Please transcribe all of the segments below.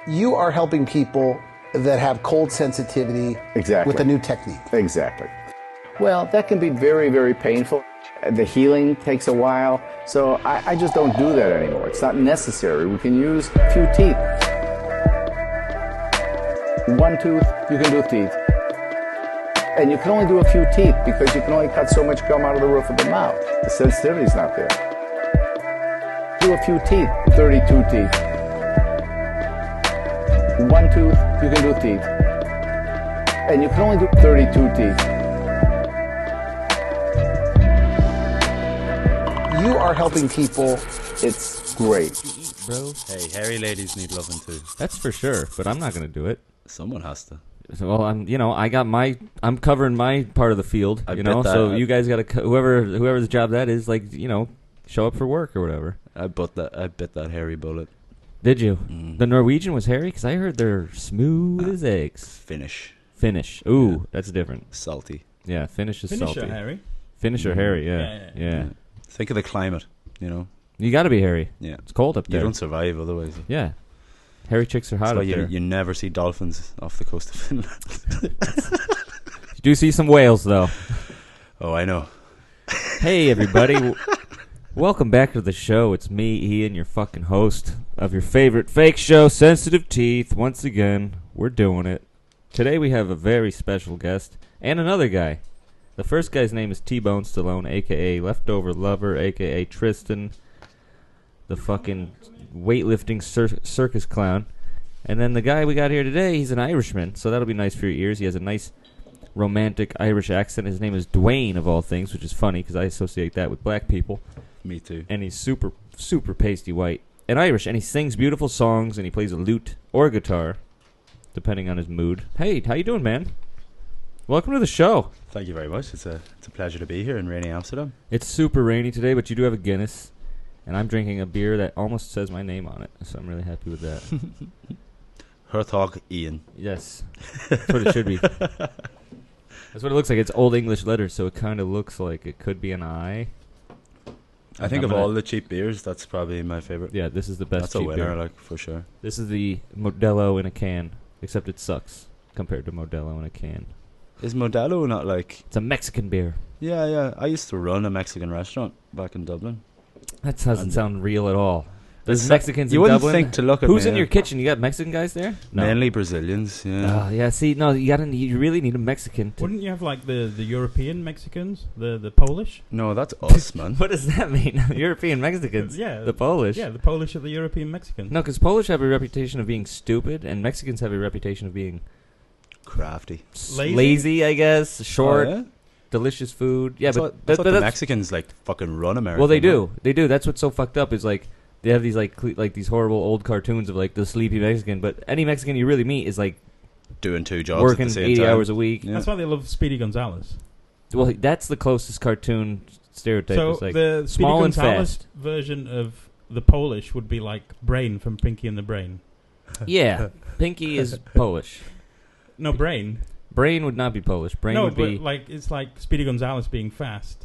You are helping people that have cold sensitivity with a new technique. Exactly. Well, that can be very, very painful. The healing takes a while, so I just don't do that anymore. It's not necessary. We can use a few teeth. One tooth, you can do teeth. And you can only do a few teeth because you can only cut so much gum out of the roof of the mouth. The sensitivity's not there. Do a few teeth, 32 teeth. One tooth, you can do teeth. And you can only do 32 teeth. You are helping people. It's great. Bro. Hey, hairy ladies need loving too. That's for sure, but I'm not going to do it. Someone has to. Well, I'm covering my part of the field, so you guys got to, whoever's job that is, show up for work or whatever. I bit that hairy bullet. Did you? The Norwegian was hairy? Because I heard they're smooth as eggs. Finnish. Ooh, yeah. That's different. Salty. Yeah, Finnish is salty. Finnish or hairy? Finnish or hairy, yeah. Think of the climate, You got to be hairy. Yeah. It's cold up there. You don't survive otherwise. Yeah. Hairy chicks are hot up there. You never see dolphins off the coast of Finland. You do see some whales, though. Oh, I know. Hey, everybody. Welcome back to the show. It's me, Ian, your fucking host of your favorite fake show, Sensitive Teeth. Once again, we're doing it. Today we have a very special guest and another guy. The first guy's name is T-Bone Stallone, a.k.a. Leftover Lover, a.k.a. Tristan, the fucking weightlifting circus clown. And then the guy we got here today, he's an Irishman, so that'll be nice for your ears. He has a nice romantic Irish accent. His name is Dwayne, of all things, which is funny because I associate that with black people. Me too. And he's super, super pasty white and Irish, and he sings beautiful songs, and he plays a lute or a guitar, depending on his mood. Hey, how you doing, man? Welcome to the show. Thank you very much. It's a pleasure to be here in rainy Amsterdam. It's super rainy today, but you do have a Guinness. And I'm drinking a beer that almost says my name on it, so I'm really happy with that. Hertog Ian. Yes, that's what it should be. That's what it looks like. It's Old English letters, so it kind of looks like it could be an I. I think of all the cheap beers, that's probably my favorite. Yeah, this is the best cheap beer. That's a winner, for sure. This is the Modelo in a can, except it sucks compared to Modelo in a can. Is Modelo not like... It's a Mexican beer. Yeah. I used to run a Mexican restaurant back in Dublin. That doesn't sound real at all. There's Mexicans in Dublin. You wouldn't think to look at Who's in your kitchen? You got Mexican guys there? No. Mainly Brazilians, yeah. Yeah, see, no, you really need a Mexican. Wouldn't you have like the European Mexicans? The Polish? No, that's us, man. What does that mean? European Mexicans? Yeah. The Polish? Yeah, the Polish are the European Mexicans. No, because Polish have a reputation of being stupid, and Mexicans have a reputation of being... crafty. Lazy, I guess. Short. Oh, yeah? Delicious food. Yeah, I thought the Mexicans fucking run America. Well, they do. They do. That's what's so fucked up is like they have these like these horrible old cartoons of like the sleepy Mexican, but any Mexican you really meet is like doing two jobs working at the same 80 time. hours a week. Yeah. That's why they love Speedy Gonzales. Well, that's the closest cartoon stereotype. So is like the small Speedy and Gonzales fast version of the Polish would be like Brain from Pinky and the Brain. Yeah, Pinky is Polish. No, Brain. Brain would not be Polish. Brain would be it's like Speedy Gonzales being fast.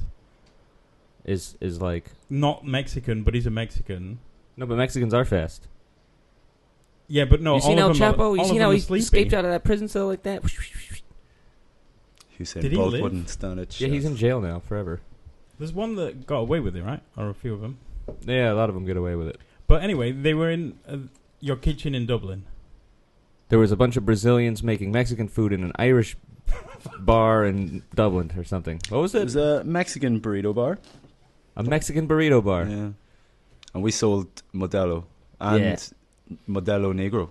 Is like not Mexican, but he's a Mexican. No, but Mexicans are fast. Yeah, but no. You seen how Chapo? You seen how he sleepy. escaped out of that prison cell like that? Did Bolt wouldn't stand it. Yeah, he's in jail now forever. There's one that got away with it, right? Or a few of them. Yeah, a lot of them get away with it. But anyway, they were in your kitchen in Dublin. There was a bunch of Brazilians making Mexican food in an Irish bar in Dublin or something. What was it? It was a Mexican burrito bar. A Mexican burrito bar. Yeah. And we sold Modelo and Modelo Negro.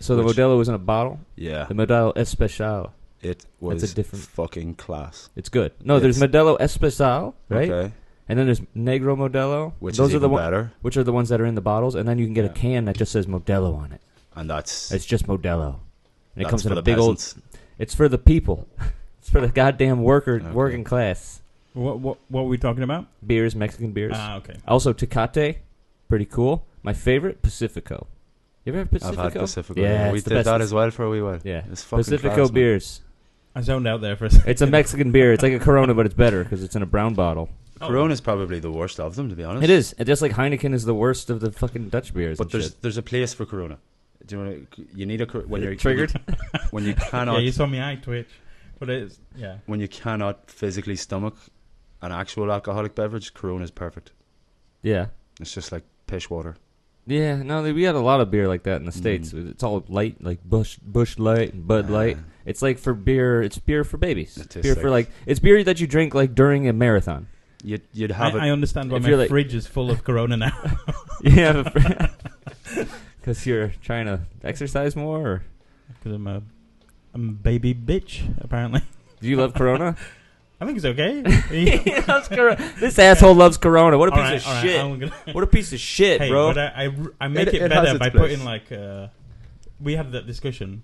So the Modelo was in a bottle? Yeah. The Modelo Especial. It was a different fucking class. It's good. No, there's Modelo Especial, right? Okay. And then there's Negro Modelo. Which Those is are even the better. Which are the ones that are in the bottles. And then you can get a can that just says Modelo on it. And it's just Modelo. And it comes in a big peasants. It's for the people. It's for the goddamn working class. What were we talking about? Beers, Mexican beers. Ah, okay. Also Tecate, pretty cool. My favorite, Pacifico. You ever have Pacifico? I've had Pacifico. Yeah, we did that as well for a wee while. Yeah, it's fucking Pacifico class, beers. I zoned out there for a second. It's a Mexican beer. It's like a Corona, but it's better because it's in a brown bottle. Corona is probably the worst of them, to be honest. It is. It's just like Heineken is the worst of the fucking Dutch beers. But there's a place for Corona. Do you know you need a when you're triggered? When you cannot. Yeah, you saw me eye twitch. But it's when you cannot physically stomach an actual alcoholic beverage, Corona is perfect. Yeah. It's just like pish water. Yeah, no, we had a lot of beer like that in the States. It's all light, like Bush Light and Bud Light. It's like for beer, it's beer for babies. It's beer for it's beer that you drink like during a marathon. You'd have I understand why my fridge is full of Corona now. Yeah, because you're trying to exercise more? Because I'm a baby bitch, apparently. Do you love Corona? I think it's okay. He loves Corona. This asshole loves Corona. What a piece of shit. What a piece of shit, bro. But I make it better by putting like... we had that discussion.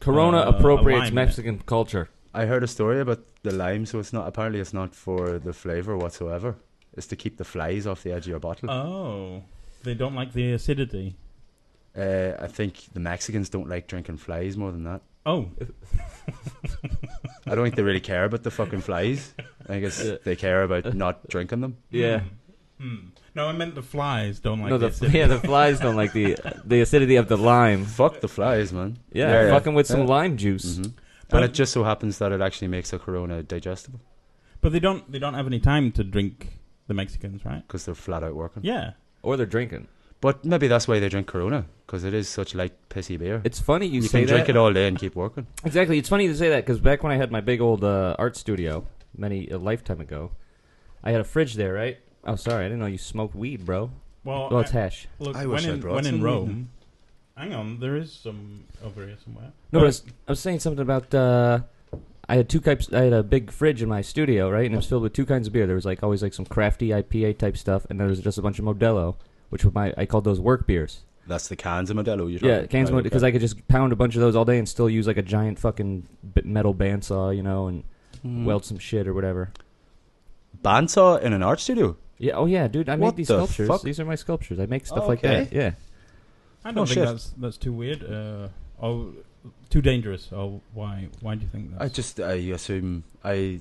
Corona appropriates Mexican culture. I heard a story about the lime, so it's not for the flavour whatsoever. It's to keep the flies off the edge of your bottle. Oh. They don't like the acidity. I think the Mexicans don't like drinking flies more than that. Oh. I don't think they really care about the fucking flies. I guess they care about not drinking them. Yeah. No, I meant the flies don't like the acidity. Yeah, the flies don't like the acidity of the lime. Fuck the flies, man. Yeah, fucking with some lime juice. Mm-hmm. And it just so happens that it actually makes a Corona digestible. But they don't have any time to drink, the Mexicans, right? Because they're flat out working. Yeah. Or they're drinking. But maybe that's why they drink Corona, because it is such light, pissy beer. It's funny you say that. You can drink it all day and keep working. Exactly. It's funny to say that, because back when I had my big old art studio, a lifetime ago, I had a fridge there, right? Oh, sorry. I didn't know you smoked weed, bro. Well, it's hash. Look, when in Rome... Hang on, there is some over here somewhere. No, but I was saying something about... I had I had a big fridge in my studio, right? And it was filled with two kinds of beer. There was always some crafty IPA type stuff, and there was just a bunch of Modelo, which were I called those work beers. That's the cans of Modelo you're talking about? Yeah, cans of Modelo, because I could just pound a bunch of those all day and still use a giant fucking metal bandsaw, and weld some shit or whatever. Bandsaw in an art studio? Yeah. Oh yeah, dude. I made these sculptures. Fuck? These are my sculptures. I make stuff like that. Yeah. I don't think that's too weird. Too dangerous. Oh, why? Why do you think that? I assume like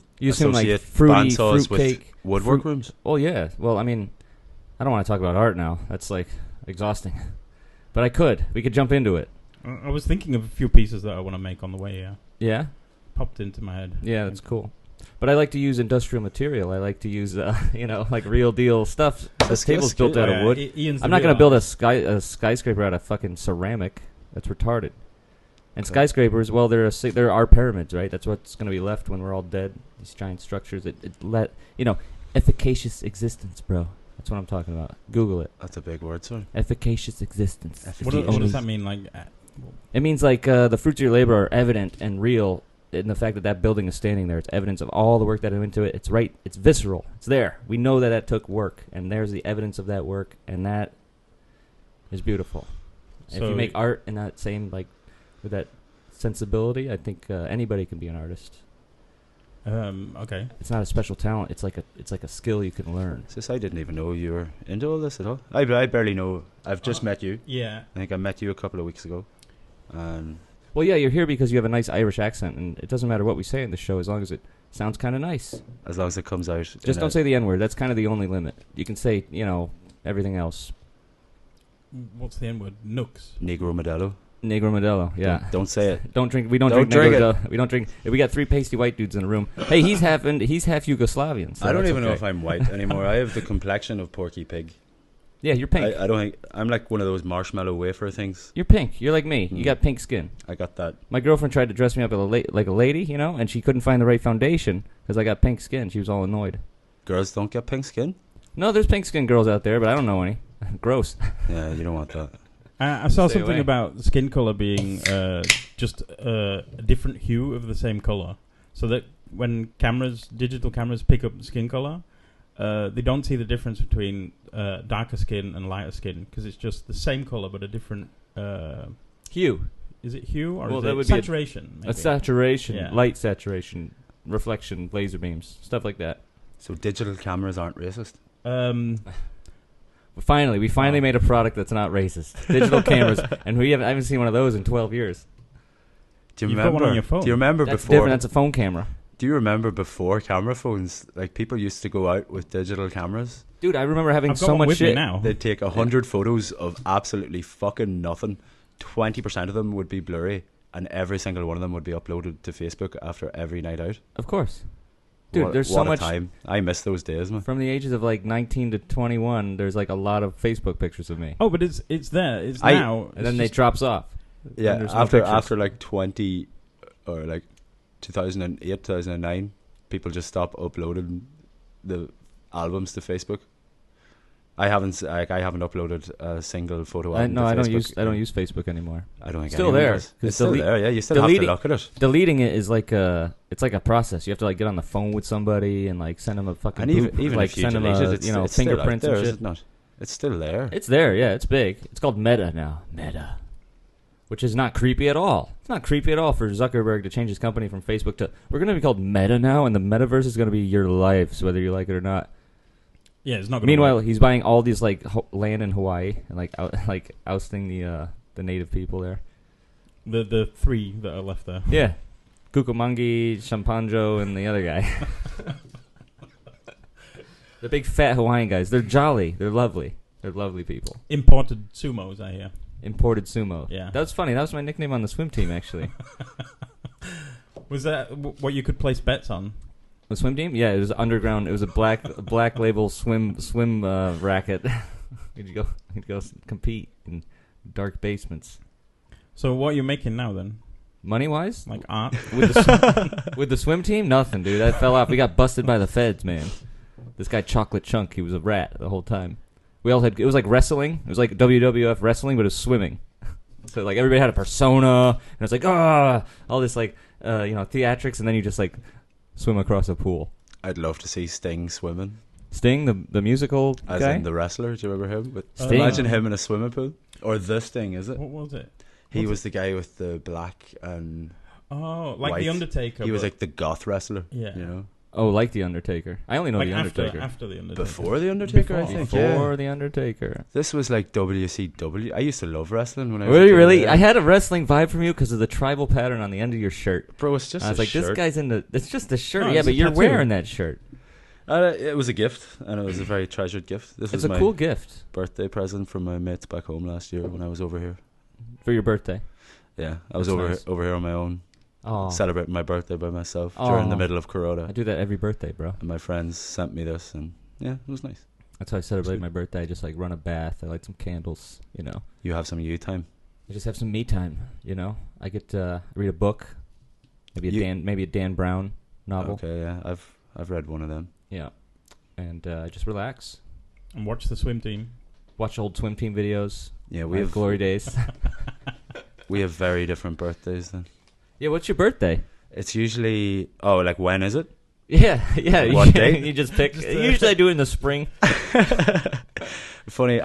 fruity bandsaws fruit cake, with woodwork rooms. Oh yeah. Well, I mean, I don't want to talk about art now. That's exhausting. But I could. We could jump into it. I was thinking of a few pieces that I want to make on the way. Yeah. Yeah. Popped into my head. Yeah, that's cool. But I like to use industrial material. I like to use, real deal stuff. This table's built out of wood. I'm not going to build a skyscraper out of fucking ceramic. That's retarded. And skyscrapers, well, there are pyramids, right? That's what's going to be left when we're all dead. These giant structures. Efficacious existence, bro. That's what I'm talking about. Google it. That's a big word, sir. Efficacious existence. What does that mean? It means the fruits of your labor are evident and real in the fact that building is standing there. It's evidence of all the work that went into it. It's right. It's visceral. It's there. We know that took work, and there's the evidence of that work, and that is beautiful. So if you make art in that same with that sensibility, I think anybody can be an artist. Okay. It's not a special talent. It's like a skill you can learn. I didn't even know you were into all this at all. I barely know. I've just met you. Yeah. I think I met you a couple of weeks ago. Well, yeah, you're here because you have a nice Irish accent, and it doesn't matter what we say in the show as long as it sounds kind of nice. As long as it comes out. Just don't say the N-word. That's kind of the only limit. You can say, everything else. What's the N-word? Nooks. Negro Modelo. Negro Modelo, yeah. Don't say it. Don't drink. We don't drink Negro. We don't drink. We got three pasty white dudes in a room. Hey, he's half Yugoslavian. So I don't even know if I'm white anymore. I have the complexion of Porky Pig. Yeah, you're pink. I don't think I'm like one of those marshmallow wafer things. You're pink. You're like me. You got pink skin. I got that. My girlfriend tried to dress me up like a lady, and she couldn't find the right foundation because I got pink skin. She was all annoyed. Girls don't get pink skin? No, there's pink skin girls out there, but I don't know any. Gross. Yeah, you don't want that. I saw something about skin color being just a different hue of the same color, so that when digital cameras pick up skin color, they don't see the difference between darker skin and lighter skin because it's just the same color but a different hue. Is it hue or is it would saturation? Be a saturation, light saturation, reflection, laser beams, stuff like that. So digital cameras aren't racist? We finally made a product that's not racist. Digital cameras, and I haven't seen one of those in 12 years. Do you You've remember? got one on your phone. Do you remember that's before? Different. That's a phone camera. Do you remember before camera phones? Like people used to go out with digital cameras. Dude, I remember having so much shit. Now. They'd take 100 photos of absolutely fucking nothing, 20% of them would be blurry, and every single one of them would be uploaded to Facebook after every night out. Of course. Dude, there's so what much time. I miss those days, man. From the ages of like 19 to 21, there's like a lot of Facebook pictures of me. Oh, but it's there. It's now. And then it drops off. Yeah, after like 20 or like 2008, 2009, people just stopped uploading the albums to Facebook. I haven't uploaded a single photo album to Facebook. I don't use Facebook anymore. I don't think still there. It's still there. Yeah, you still have to look at it. Deleting it is like it's like a process. You have to like get on the phone with somebody and like send them a fucking and even like if you send them a it's fingerprints still out there, and shit. is it not? It's still there. It's there. Yeah, it's big. It's called Meta now. Meta. Which is not creepy at all. It's not creepy at all for Zuckerberg to change his company from Facebook to... We're going to be called Meta now, and the metaverse is going to be your lives, whether you like it or not. Yeah, it's not going to Meanwhile, work. He's buying all these like land in Hawaii and like ousting the native people there. The three that are left there. Yeah. Kukumangi, Champanjo, and the other guy. The big fat Hawaiian guys. They're jolly. They're lovely. They're lovely people. Imported sumos, I hear. Imported sumo. Yeah. That was funny. That was my nickname on the swim team, actually. Was that what you could place bets on? The swim team? Yeah, it was underground. It was a black label swim racket. You'd go compete in dark basements. So what are you making now then? Money wise, like art with the swim team, nothing, dude. That fell off. We got busted by the feds, man. This guy Chocolate Chunk, he was a rat the whole time. We all had. It was like wrestling. It was like WWF wrestling, but it was swimming. So like everybody had a persona, and it was like all this like theatrics, and then you just like swim across a pool. I'd love to see Sting swimming. Sting, the musical as guy? in the wrestler. Do you remember him? But Sting. Imagine him in a swimming pool, or the Sting, is it? What was it? He was the guy with the black and like white. the Undertaker. He was like the goth wrestler. Yeah, you know. Oh, like the Undertaker. I only know like the Undertaker. After the Undertaker. Before the Undertaker, I think. Before the Undertaker. This was like WCW. I used to love wrestling when I was really? I had a wrestling vibe from you because of the tribal pattern on the end of your shirt. Bro, it's just I was like, shirt. This guy's into... It's just a shirt. No, yeah, but you're tattoo. wearing that shirt. It was a gift, and it was a very treasured gift. This was a cool gift. Birthday present from my mates back home last year when I was over here. For your birthday? Yeah, I was over here on my own. Oh. Celebrating my birthday by myself during the middle of Corona. I do that every birthday, bro. And my friends sent me this, and yeah, it was nice. That's how I celebrate my birthday. I just like run a bath. I light some candles, you know. You have some you time. I just have some me time, you know. I get to read a book, maybe a Dan Brown novel. Okay, yeah, I've read one of them. Yeah, and just relax and watch the swim team. Watch old swim team videos. Yeah, we have glory days. We have very different birthdays then. Yeah, what's your birthday? It's usually like when is it? Yeah. What day? You just pick. Usually I do it in the spring. Funny,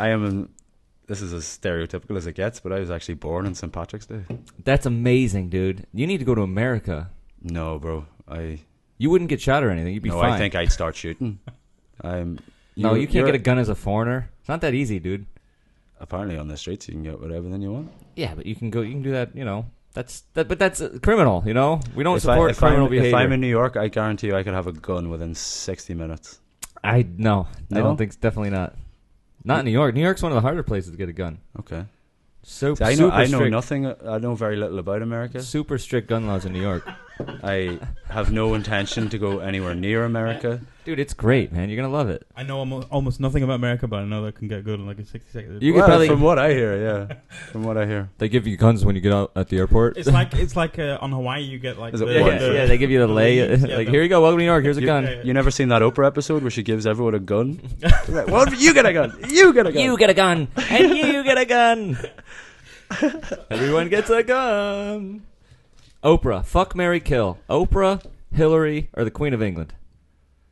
this is as stereotypical as it gets, but I was actually born on St. Patrick's Day. That's amazing, dude. You need to go to America. No, bro. You wouldn't get shot or anything. You'd be fine. No, I think I'd start shooting. You can't get a gun as a foreigner. It's not that easy, dude. Apparently on the streets you can get whatever you want. Yeah, but you can do that, you know. But that's criminal, you know? We don't support criminal behavior. If I'm in New York, I guarantee you I could have a gun within 60 minutes. No? I don't think, definitely not. Not in New York. New York's one of the harder places to get a gun. Okay. I know nothing. I know very little about America. Super strict gun laws in New York. I have no intention to go anywhere near America. Dude, it's great, man. You're gonna love it. I know almost nothing about America, but I know that can get good in like a 60 seconds. From what I hear, yeah. From what I hear, they give you guns when you get out at the airport. It's like on Hawaii you get like they give you the lay. Here you go. Welcome to New York. Here's a gun. You never seen that Oprah episode where she gives everyone a gun? Well, you get a gun. You get a gun. You get a gun. And you get a gun. Everyone gets a gun. Oprah. Fuck, marry, kill. Oprah, Hillary, or the Queen of England?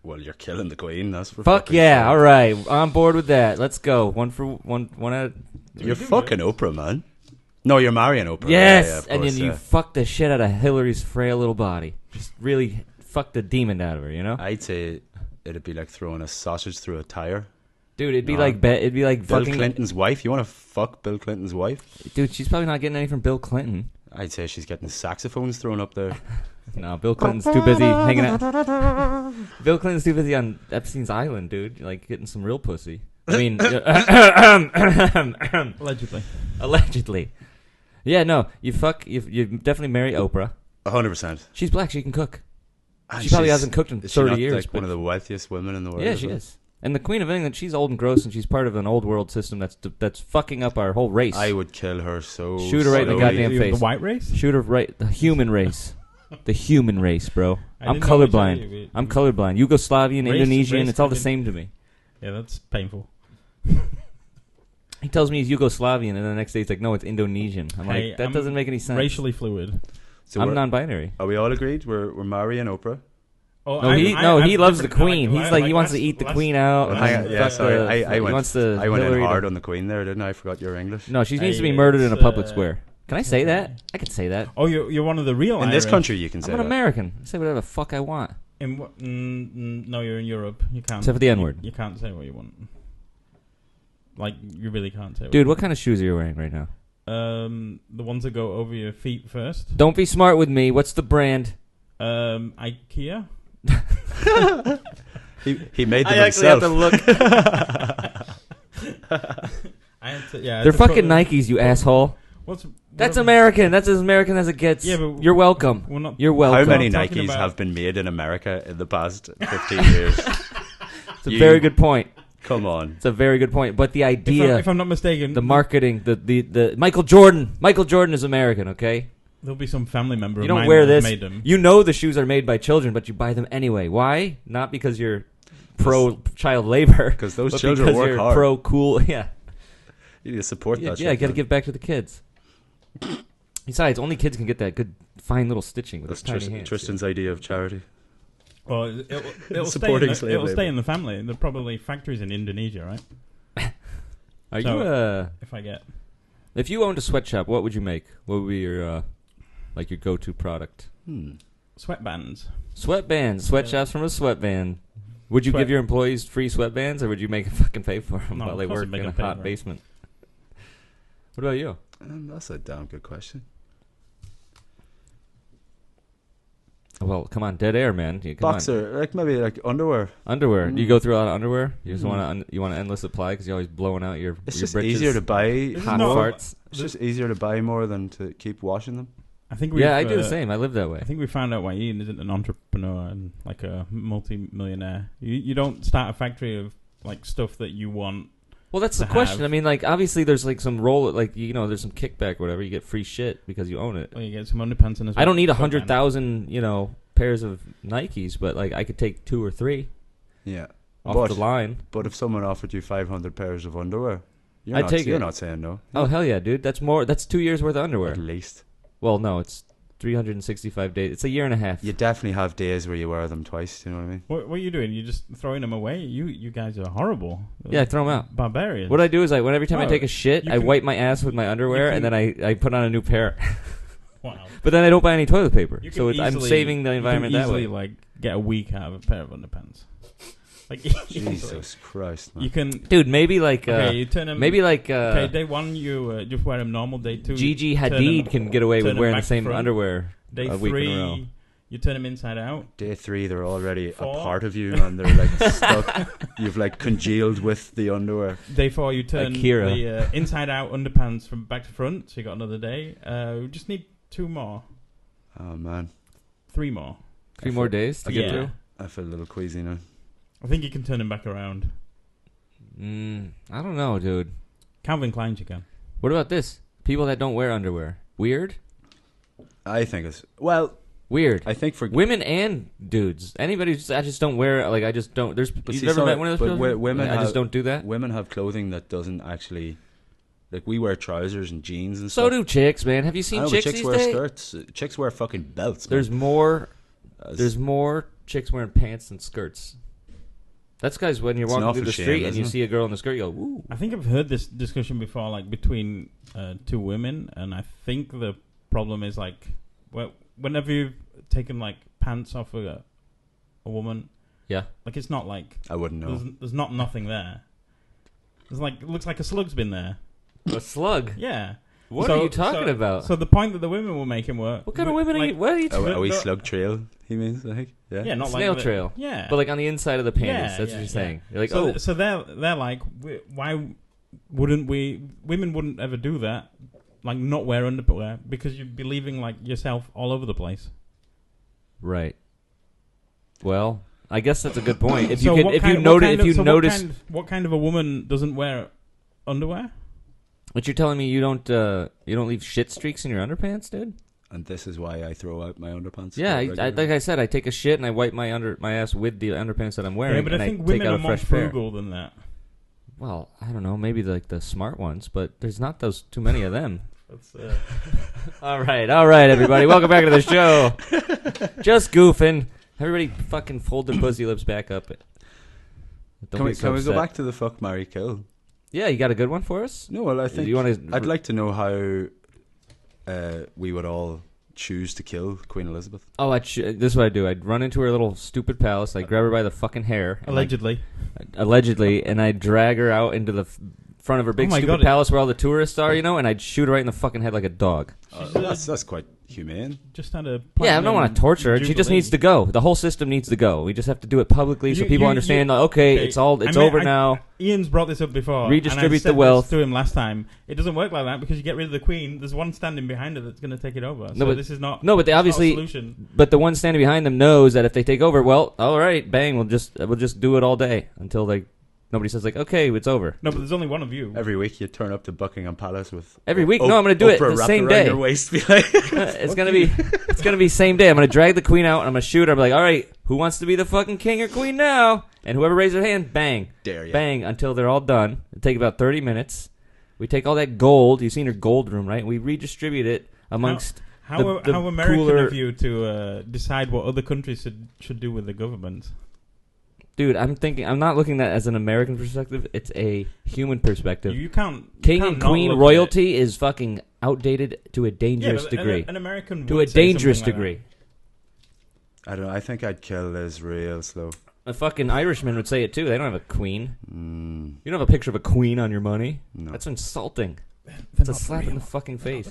Well, you're killing the Queen. That's for fuck yeah. Sure. All right. I'm bored with that. Let's go. One out. You're fucking Oprah, man. No, you're marrying Oprah. Yes. Yeah, and then you fuck the shit out of Hillary's frail little body. Just really fuck the demon out of her, you know? I'd say it'd be like throwing a sausage through a tire. Dude, it'd be like Bill fucking Clinton's wife. You want to fuck Bill Clinton's wife? Dude, she's probably not getting any from Bill Clinton. I'd say she's getting saxophones thrown up there. No, Bill Clinton's too busy hanging out. Bill Clinton's too busy on Epstein's Island, dude. Like getting some real pussy. I mean, allegedly. Yeah, no, you definitely marry Oprah. 100%. She's black. She can cook. She probably hasn't cooked in 30 years. Like one of the wealthiest women in the world. Yeah, she is. And the Queen of England, she's old and gross, and she's part of an old world system that's fucking up our whole race. I would kill her so. Shoot her right in the goddamn face. The white race? Shoot her right. The human race. The human race, bro. I'm colorblind. I'm colorblind. Yugoslavian, Indonesian, it's all the same to me. Yeah, that's painful. He tells me he's Yugoslavian, and the next day he's like, no, it's Indonesian. I'm like, that doesn't make any sense. Racially fluid. So I'm non-binary. Are we all agreed? We're marrying Oprah? Oh, he loves the Queen. He's like, he wants to eat the Queen out. I went in hard on the Queen there, didn't I? I forgot your English. No, she needs to be murdered in a public square. Can I say that? I can say that. Oh, you're one of the real in Irish. This country, you can say that. I'm an American. I say whatever the fuck I want. No, you're in Europe. You can't. Except for the N-word. You can't say what you want. Like, you really can't say. Dude, what kind of shoes are you wearing right now? The ones that go over your feet first. Don't be smart with me. What's the brand? IKEA. he made them himself. I actually have to look. They're fucking Nikes, you asshole. That's American. That's as American as it gets. Yeah, but you're welcome. You're welcome. How many Nikes have been made in America in the past 15 years? It's a very good point. Come on. It's a very good point. But the idea... If I'm not mistaken... The marketing, the Michael Jordan. Michael Jordan is American, okay? There'll be some family member you of don't mine wear that this. made them. You know the shoes are made by children, but you buy them anyway. Why? Not because you're pro-child labor. Because those children work hard. Pro-cool, yeah. You need to support that shit. Yeah, you got to give back to the kids. Besides, only kids can get that good, fine little stitching with those tiny hands. Tristan's idea of charity. Well, it'll supporting it'll stay in the family. There are probably factories in Indonesia, right? If you owned a sweatshop, what would you make? What would be your your go-to product? Sweatbands. Sweatshops from a sweatband. Would you give your employees free sweatbands, or would you make them fucking pay for them while they work in a hot basement? What about you? That's a damn good question. Well, come on, dead air, man. Boxer, maybe underwear. Underwear. Do you go through a lot of underwear? You just want an endless supply because you're always blowing out your. It's just britches, easier to buy hot farts. It's just easier to buy more than to keep washing them. I think. I do the same. I live that way. I think we found out why Ian isn't an entrepreneur and like a multi-millionaire. You don't start a factory of stuff that you want. Well, that's the question. I mean, obviously there's some roll, there's some kickback or whatever. You get free shit because you own it. Well, you get some underpants in as well. I don't need 100,000, pairs of Nikes, but I could take 2 or 3. Yeah. Off the line. But if someone offered you 500 pairs of underwear, you're not saying no. Oh, hell yeah, dude. That's 2 years worth of underwear. At least. Well, no, it's 365 days. It's a year and a half. You definitely have days where you wear them twice. You know what I mean? What are you doing? You just throwing them away? You guys are horrible. Yeah, I throw them out. Barbarians. What I do is every time I take a shit, I wipe my ass with my underwear, and then I put on a new pair. Wow. But then I don't buy any toilet paper, so I'm saving the environment that way. You can easily get a week out of a pair of underpants. Jesus Christ, man. You can, dude. Maybe you turn them. Maybe day 1 you just wear them normal. Day 2, Gigi Hadid can get away with wearing the same underwear. Day a 3, week in a row. You turn them inside out. Day 3, they're already 4. A part of you, and they're stuck. You've congealed with the underwear. Day 4, you turn the inside out underpants from back to front. So you got another day. We just need 2 more. Oh man, 3 more. 3 more days to get through. I feel a little queasy now. I think you can turn them back around. I don't know, dude. Calvin Klein, you can. What about this? People that don't wear underwear. Weird? I think it's weird. I think for women and dudes, anybody I just don't wear. I just don't. You've never met one of those people? Women, I just don't do that. Women have clothing that doesn't actually. We wear trousers and jeans and so stuff. So do chicks, man. Have you seen chicks these wear days? Skirts. Chicks wear fucking belts. There's more chicks wearing pants than skirts. That's guys when you're walking through the street and you see a girl in the skirt, you go, "Ooh." I think I've heard this discussion before, between 2 women, and I think the problem is whenever you've taken pants off a woman, yeah, it's not I wouldn't know. There's not nothing there. There's it looks like a slug's been there. A slug? Yeah. What are you talking about? So the point that the women were making were... What kind of women are you... What are you talking about? Are we slug trail, he means, I think? Yeah, not snail trail. Yeah. But on the inside of the panties, that's what you're saying. You're so they're why wouldn't we... Women wouldn't ever do that. like not wear underwear because you'd be leaving like yourself all over the place. Right. Well, I guess that's a good point. If So you what could, kind- if you what notice, kind of- if so you notice, what kind of a woman doesn't wear underwear? but you're telling me you don't leave shit streaks in your underpants, dude? And this is why I throw out my underpants. Yeah, quite like regularly. I said, I take a shit and I wipe my ass with the underpants that I'm wearing. Yeah, but and I think take women out are a more fresh pair. frugal than that. Well, I don't know, maybe like the smart ones, but there's not those too many of them. That's, All right, everybody, welcome back to the show. Just goofing. Everybody, fucking fold their pussy lips back up. Don't Can be we so go upset. back to the fuck, marry, kill? Yeah, you got a good one for us? No, well, I think You wanna I'd like to know how we would all choose to kill Queen Elizabeth. Oh, this is what I do. I'd run into her little stupid palace. I'd grab her by the fucking hair. And allegedly, and I'd drag her out into the front of her big stupid palace where all the tourists are, and I'd shoot her right in the fucking head like a dog. That's quite humane. Just had a Yeah, I don't want to torture her. She just needs to go. The whole system needs to go. We just have to do it publicly so people understand. Okay, it's over now. Ian's brought this up before. Redistribute and I said the wealth. this to him last time. It doesn't work like that because you get rid of the queen. There's one standing behind her that's going to take it over. No, but this is not. No, but they obviously. Not a solution. But the one standing behind them knows that if they take over, well, all right, bang, we'll just do it all day until nobody says okay, it's over. No, but there's only one of you. Every week you turn up to Buckingham Palace with every week. No, I'm going to do it the same day. Your waist, be like, it's gonna be same day. I'm gonna drag the queen out and I'm gonna shoot her. I'm like, all right, who wants to be the fucking king or queen now? And whoever raises their hand, bang, dare you, bang, until they're all done. It'll take about 30 minutes. We take all that gold. You've seen her gold room, right? We redistribute it amongst. How the American cooler... of you to decide what other countries should do with the government? Dude, I'm not looking at it as an American perspective. It's a human perspective. You can't. King and queen royalty is fucking outdated to a dangerous degree. An American to a dangerous degree. I don't know. I think I'd kill Liz real slow. A fucking Irishman would say it too. They don't have a queen. You don't have a picture of a queen on your money. No. That's insulting. It's a slap in the fucking face.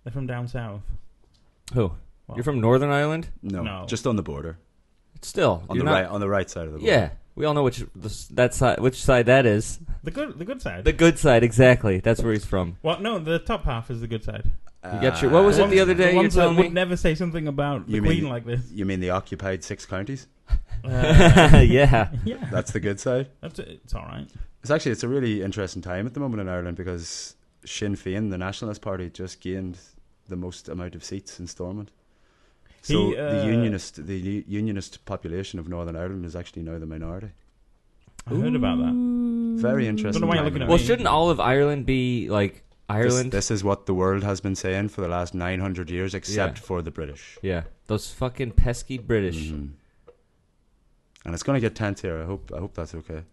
They're from down south. Who? Well, you're from Northern Ireland? No, just on the border. Still, on the right side of the border. Yeah, we all know which side that is. The good side. The good side, exactly. That's where he's from. Well, no, the top half is the good side. You got your. What was it the other day? The ones that me? would never say something about the queen like this. You mean the occupied 6 counties? Yeah. That's the good side. It's all right. It's a really interesting time at the moment in Ireland because Sinn Féin, the Nationalist Party, just gained the most amount of seats in Stormont. So the unionist population of Northern Ireland is actually now the minority. I heard about that. Very interesting. Don't know why you're looking at me. Well, shouldn't all of Ireland be like Ireland? This is what the world has been saying for the last 900 years, except for the British. Yeah, those fucking pesky British. Mm-hmm. And it's going to get tense here. I hope that's okay.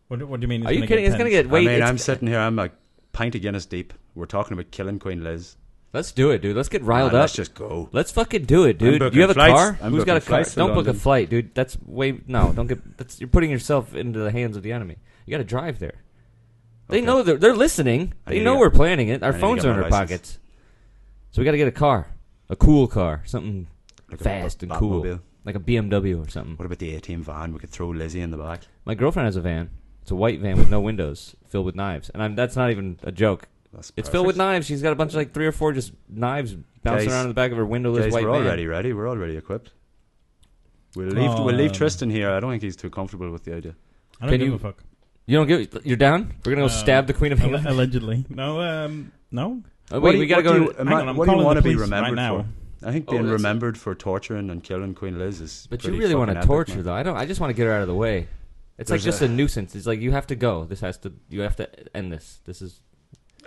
What do you mean? Are you kidding? It's going to get. Wait, I'm sitting here. I'm like pint of Guinness deep. We're talking about killing Queen Liz. Let's do it, dude. Let's get riled up. Let's just go. Let's fucking do it, dude. Do you have a car? Who's got a car? Don't book a flight, dude. Don't get. You're putting yourself into the hands of the enemy. You got to drive there. They know they're listening. They know we're planning it. Our phones are in our pockets. So we got to get a car, a cool car, something like fast and cool, like a BMW or something. What about the A-Team van? We could throw Lizzie in the back. My girlfriend has a van. It's a white van with no windows, filled with knives, and that's not even a joke. It's filled with knives. She's got a bunch of 3 or 4 just knives bouncing around in the back of her windowless white van. We're already ready. We're already equipped. We'll leave Tristan here. I don't think he's too comfortable with the idea. I don't give a fuck. You don't give. You're down? We're gonna go stab the Queen of England. Allegedly. No. No. Wait, we gotta go. What do you want to be remembered for? I think being remembered for torturing and killing Queen Liz is. But you really want to torture, though. I just want to get her out of the way. It's like just a nuisance. It's like you have to go. You have to end this. This is.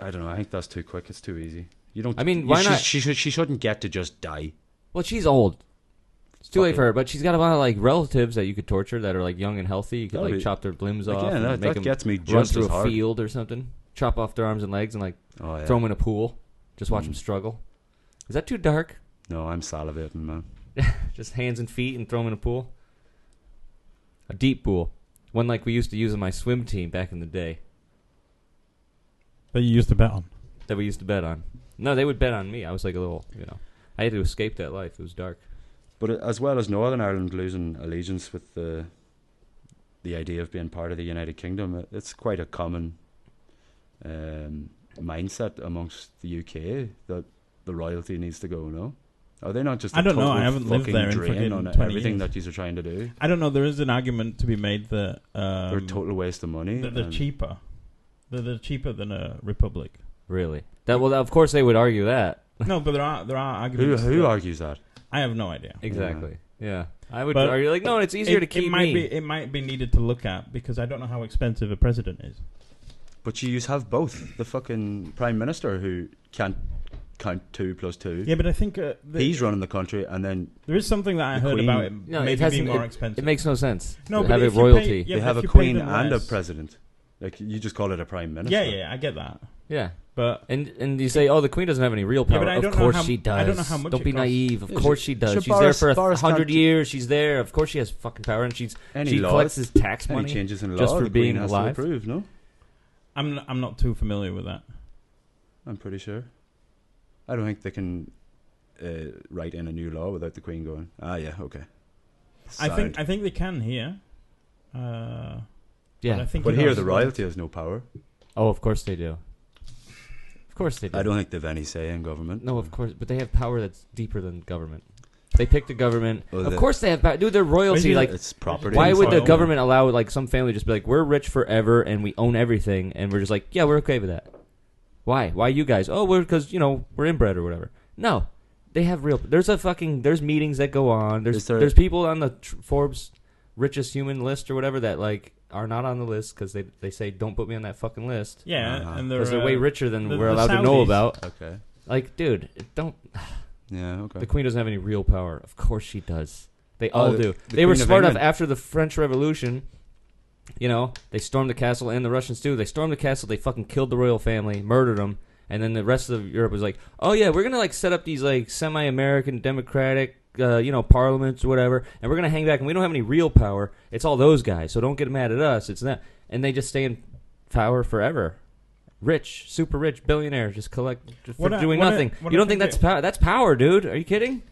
I don't know. I think that's too quick. It's too easy. You don't. I mean, why not? She shouldn't get to just die. Well, she's old. It's too late for her, but she's got a lot of relatives that you could torture that are young and healthy. You could chop their limbs off. Yeah, and make them gets me run just through as hard. a field or something. Chop off their arms and legs and throw them in a pool. Just watch them struggle. Is that too dark? No, I'm salivating, man. Just hands and feet and throw them in a pool. A deep pool, one like we used to use on my swim team back in the day. That you used to bet on. That we used to bet on. No, they would bet on me. I was like a little, I had to escape that life. It was dark. But as well as Northern Ireland losing allegiance with the idea of being part of the United Kingdom, it's quite a common mindset amongst the UK that the royalty needs to go? No, are they not just? I don't know. I haven't lived there in drain fucking on 20 everything years. that these are trying to do? I don't know. There is an argument to be made that they're a total waste of money. that they're cheaper. They're cheaper than a republic. Really? Well, of course they would argue that. No, but there are arguments. Who argues that? I have no idea. Exactly. Yeah. I would But argue like, no, it's easier to keep me. It might be needed to look at because I don't know how expensive a president is. But you have both. The fucking prime minister who can't count 2 + 2. Yeah, but I think he's running the country, and then there is something that I heard Queen. about it No, maybe being more expensive. It makes no sense. No, to but have if it you royalty. pay- yeah, they but have if a you pay queen them and a less- president. Like, you just call it a prime minister. Yeah, I get that. Yeah. But And you say, oh, the queen doesn't have any real Yeah, power. but I of don't know course how- she does. I don't know how much Don't it be costs. naive. Of Yeah, course she does. sure, She's there for Boris 100 can't- years. She's there. Of course she has fucking power, and she Any collects laws, his tax any money changes in law, just for the being Queen has alive. to approve, no? I'm not too familiar with that. I'm pretty sure. I don't think they can write in a new law without the Queen going, yeah, okay. I Signed. think they can here. Yeah. But I think But it here has- the royalty has no power. Oh, of course they do. Of course they do. I don't think they've any say in government. No, of course, but they have power that's deeper than government. They pick the government. Well, of course they have power. Dude, they're royalty. Basically, Like, It's property. why would the Soil. government allow like some family just be like, we're rich forever and we own everything, and we're just like, yeah, we're okay with that. Why? Why you guys? Oh, we're because we're inbred or whatever. No, they have real. There's meetings that go on. There's people on the Forbes richest human list or whatever that like are not on the list because they say don't put me on that fucking list. Yeah, and Because they're way richer than the- we're the allowed to know Saudis. about. Okay. Like, dude, don't. Yeah, okay. The Queen doesn't have any real power. Of course she does. They all do. the They were Queen of smart enough England. after the French Revolution. They stormed the castle, and the Russians too. They stormed the castle. They fucking killed the royal family, murdered them, and then the rest of Europe was like, "Oh yeah, we're gonna like set up these like semi-American democratic, parliaments or whatever, and we're gonna hang back, and we don't have any real power. It's all those guys. So don't get mad at us. It's that." And they just stay in power forever. Rich, super rich, billionaire, just collect for doing nothing. You don't think that's power? That's power, dude. Are you kidding?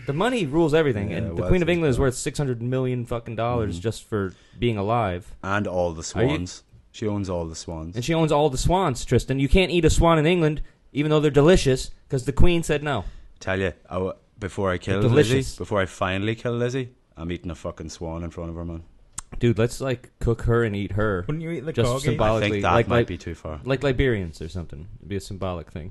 The money rules everything, Yeah, and the well, Queen of that's England is true. worth $600 million fucking dollars just for being alive, And all the Are you- swans. She owns all the swans. and she owns all the swans. Tristan, you can't eat a swan in England, even though they're delicious, because the Queen said no. Tell you, before I kill Delicious. Lizzie, before I finally kill Lizzie, I'm eating a fucking swan in front of her, man. Dude, let's like cook her and eat her, Wouldn't you eat the just corgi? I symbolically, think that like might be too far. like Liberians or something. It'd be a symbolic thing.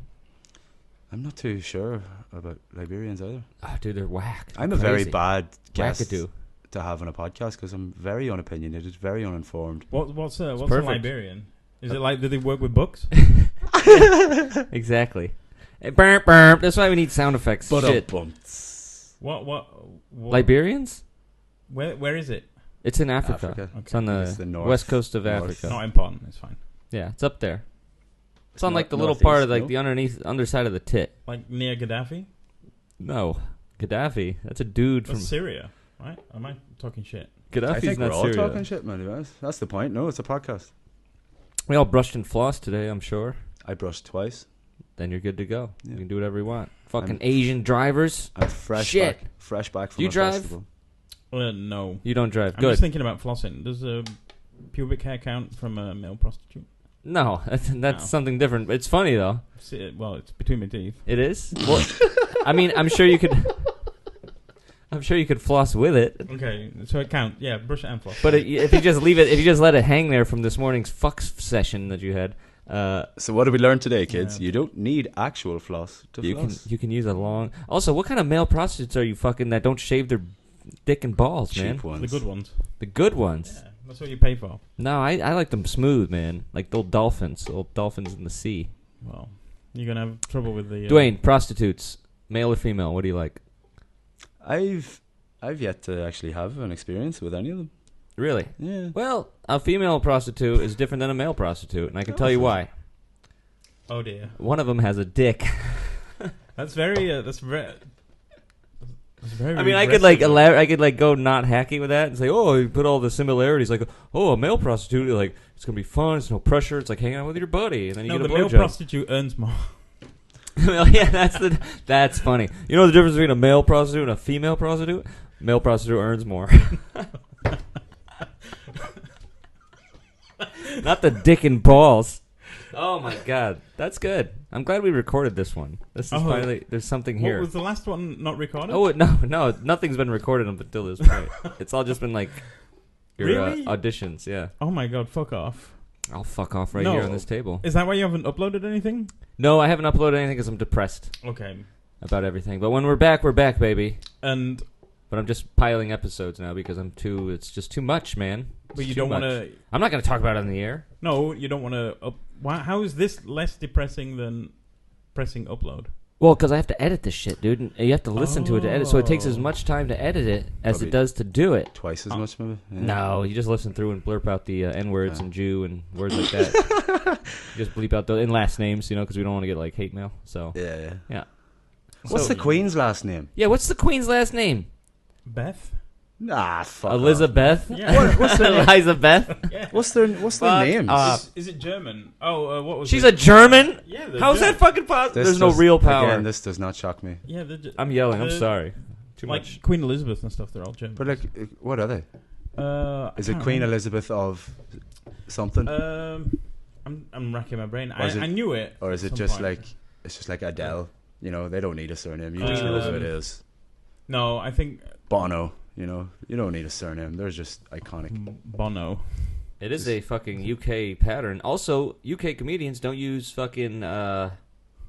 I'm not too sure about Liberians either. Oh, dude, they're whack. I'm a very Crazy. bad guest Wackadoo. to have on a podcast because I'm very unopinionated, very uninformed. What's a perfect. Liberian? Is it like do they work with books? Exactly. Burp, burp. That's why we need sound effects. Shit. What? Liberians? Where is it? It's in Africa. Africa. It's on It's the the north- west coast of north. Africa. Not important. It's fine. Yeah, it's up there. It's on Nor- like the little part of northeast, like no? the underside of the tit. Like near Gaddafi? No, Gaddafi. That's a dude That's from Syria, right? Am I talking shit? I Gaddafi's think we're not all Syria. talking shit, man. to be honest. That's the point. No, it's a podcast. We all brushed and flossed today, I'm sure. I brushed twice. Then you're good to go. Yeah. You can do whatever you want. Fucking I'm- Asian drivers. I'm fresh Shit. back. Fresh back from Do you a drive? festival. No. You don't drive. I'm Good. just thinking about flossing. Does a pubic hair count from a male prostitute? No, that's No. something different. It's funny though. Well, it's between my teeth. It is. Well, I mean, I'm sure you could. I'm sure you could floss with it. Okay, so it counts. Yeah, brush it and floss. But if you just leave it, if you just let it hang there from this morning's fuck session that you had, So what did we learn today, kids? Yeah. You don't need actual floss to floss. you can use a long. Also, what kind of male prostitutes are you fucking that don't shave their dick and balls, man? Cheap ones. the good ones. The good ones. Yeah, that's what you pay for. No, I like them smooth, man. Like the old dolphins in the sea. Well, you're gonna have trouble with the Dwayne, prostitutes, male or female? What do you like? I've yet to actually have an experience with any of them. Really? Yeah. Well, a female prostitute is different than a male prostitute, and I can tell you why. Oh dear, One of them has a dick. that's very. That's very. I mean, I could like go not hacky with that and say, oh, you put all the similarities. Like, oh, a male prostitute, like it's gonna be fun. It's no pressure. It's like hanging out with your buddy, and then you No, get the a male blowjob. prostitute earns more. Well, yeah, that's funny. You know the difference between a male prostitute and a female prostitute? Male prostitute earns more. Not the dick and balls. Oh my god, that's good. I'm glad we recorded this one. This is finally. There's something here. What was the last one not recorded? Oh no, nothing's been recorded up until this point. It's all just been like your really? Auditions. Yeah. Oh my god, fuck off. I'll fuck off right here on this table. Is that why you haven't uploaded anything? No, I haven't uploaded anything because I'm depressed. Okay. About everything, but when we're back, baby. But I'm just piling episodes now because it's just too much, man. But you don't want to. I'm not going to talk about it on the air. No, you don't want to. How is this less depressing than pressing upload? Well, because I have to edit this shit, dude. And you have to listen to it to edit, so it takes as much time to edit it as it does to do it. Twice as much, maybe? Yeah. No, you just listen through and blurp out the N-words and Jew and words like that. You just bleep out the last names, because we don't want to get, like, hate mail. So Yeah. What's the Queen's last name? Yeah, what's the Queen's last name? Beth? Nah, fuck Elizabeth? Yeah. What's their Elizabeth? Yeah. What's their names? Is it German? What was She's it? a German? Yeah. How's that fucking possible? There's no just, real power. Again, this does not shock me. Yeah, I'm yelling. I'm sorry. Too like much. Queen Elizabeth and stuff, they're all German. But, like, what are they? Is it Queen Elizabeth of something? I'm racking my brain. I knew it. Or is it just like... It's just like Adele. They don't need a surname. You just know who it is. No, I think... Bono. You don't need a surname. They're just iconic. Bono. It is a fucking UK pattern. Also, UK comedians don't use fucking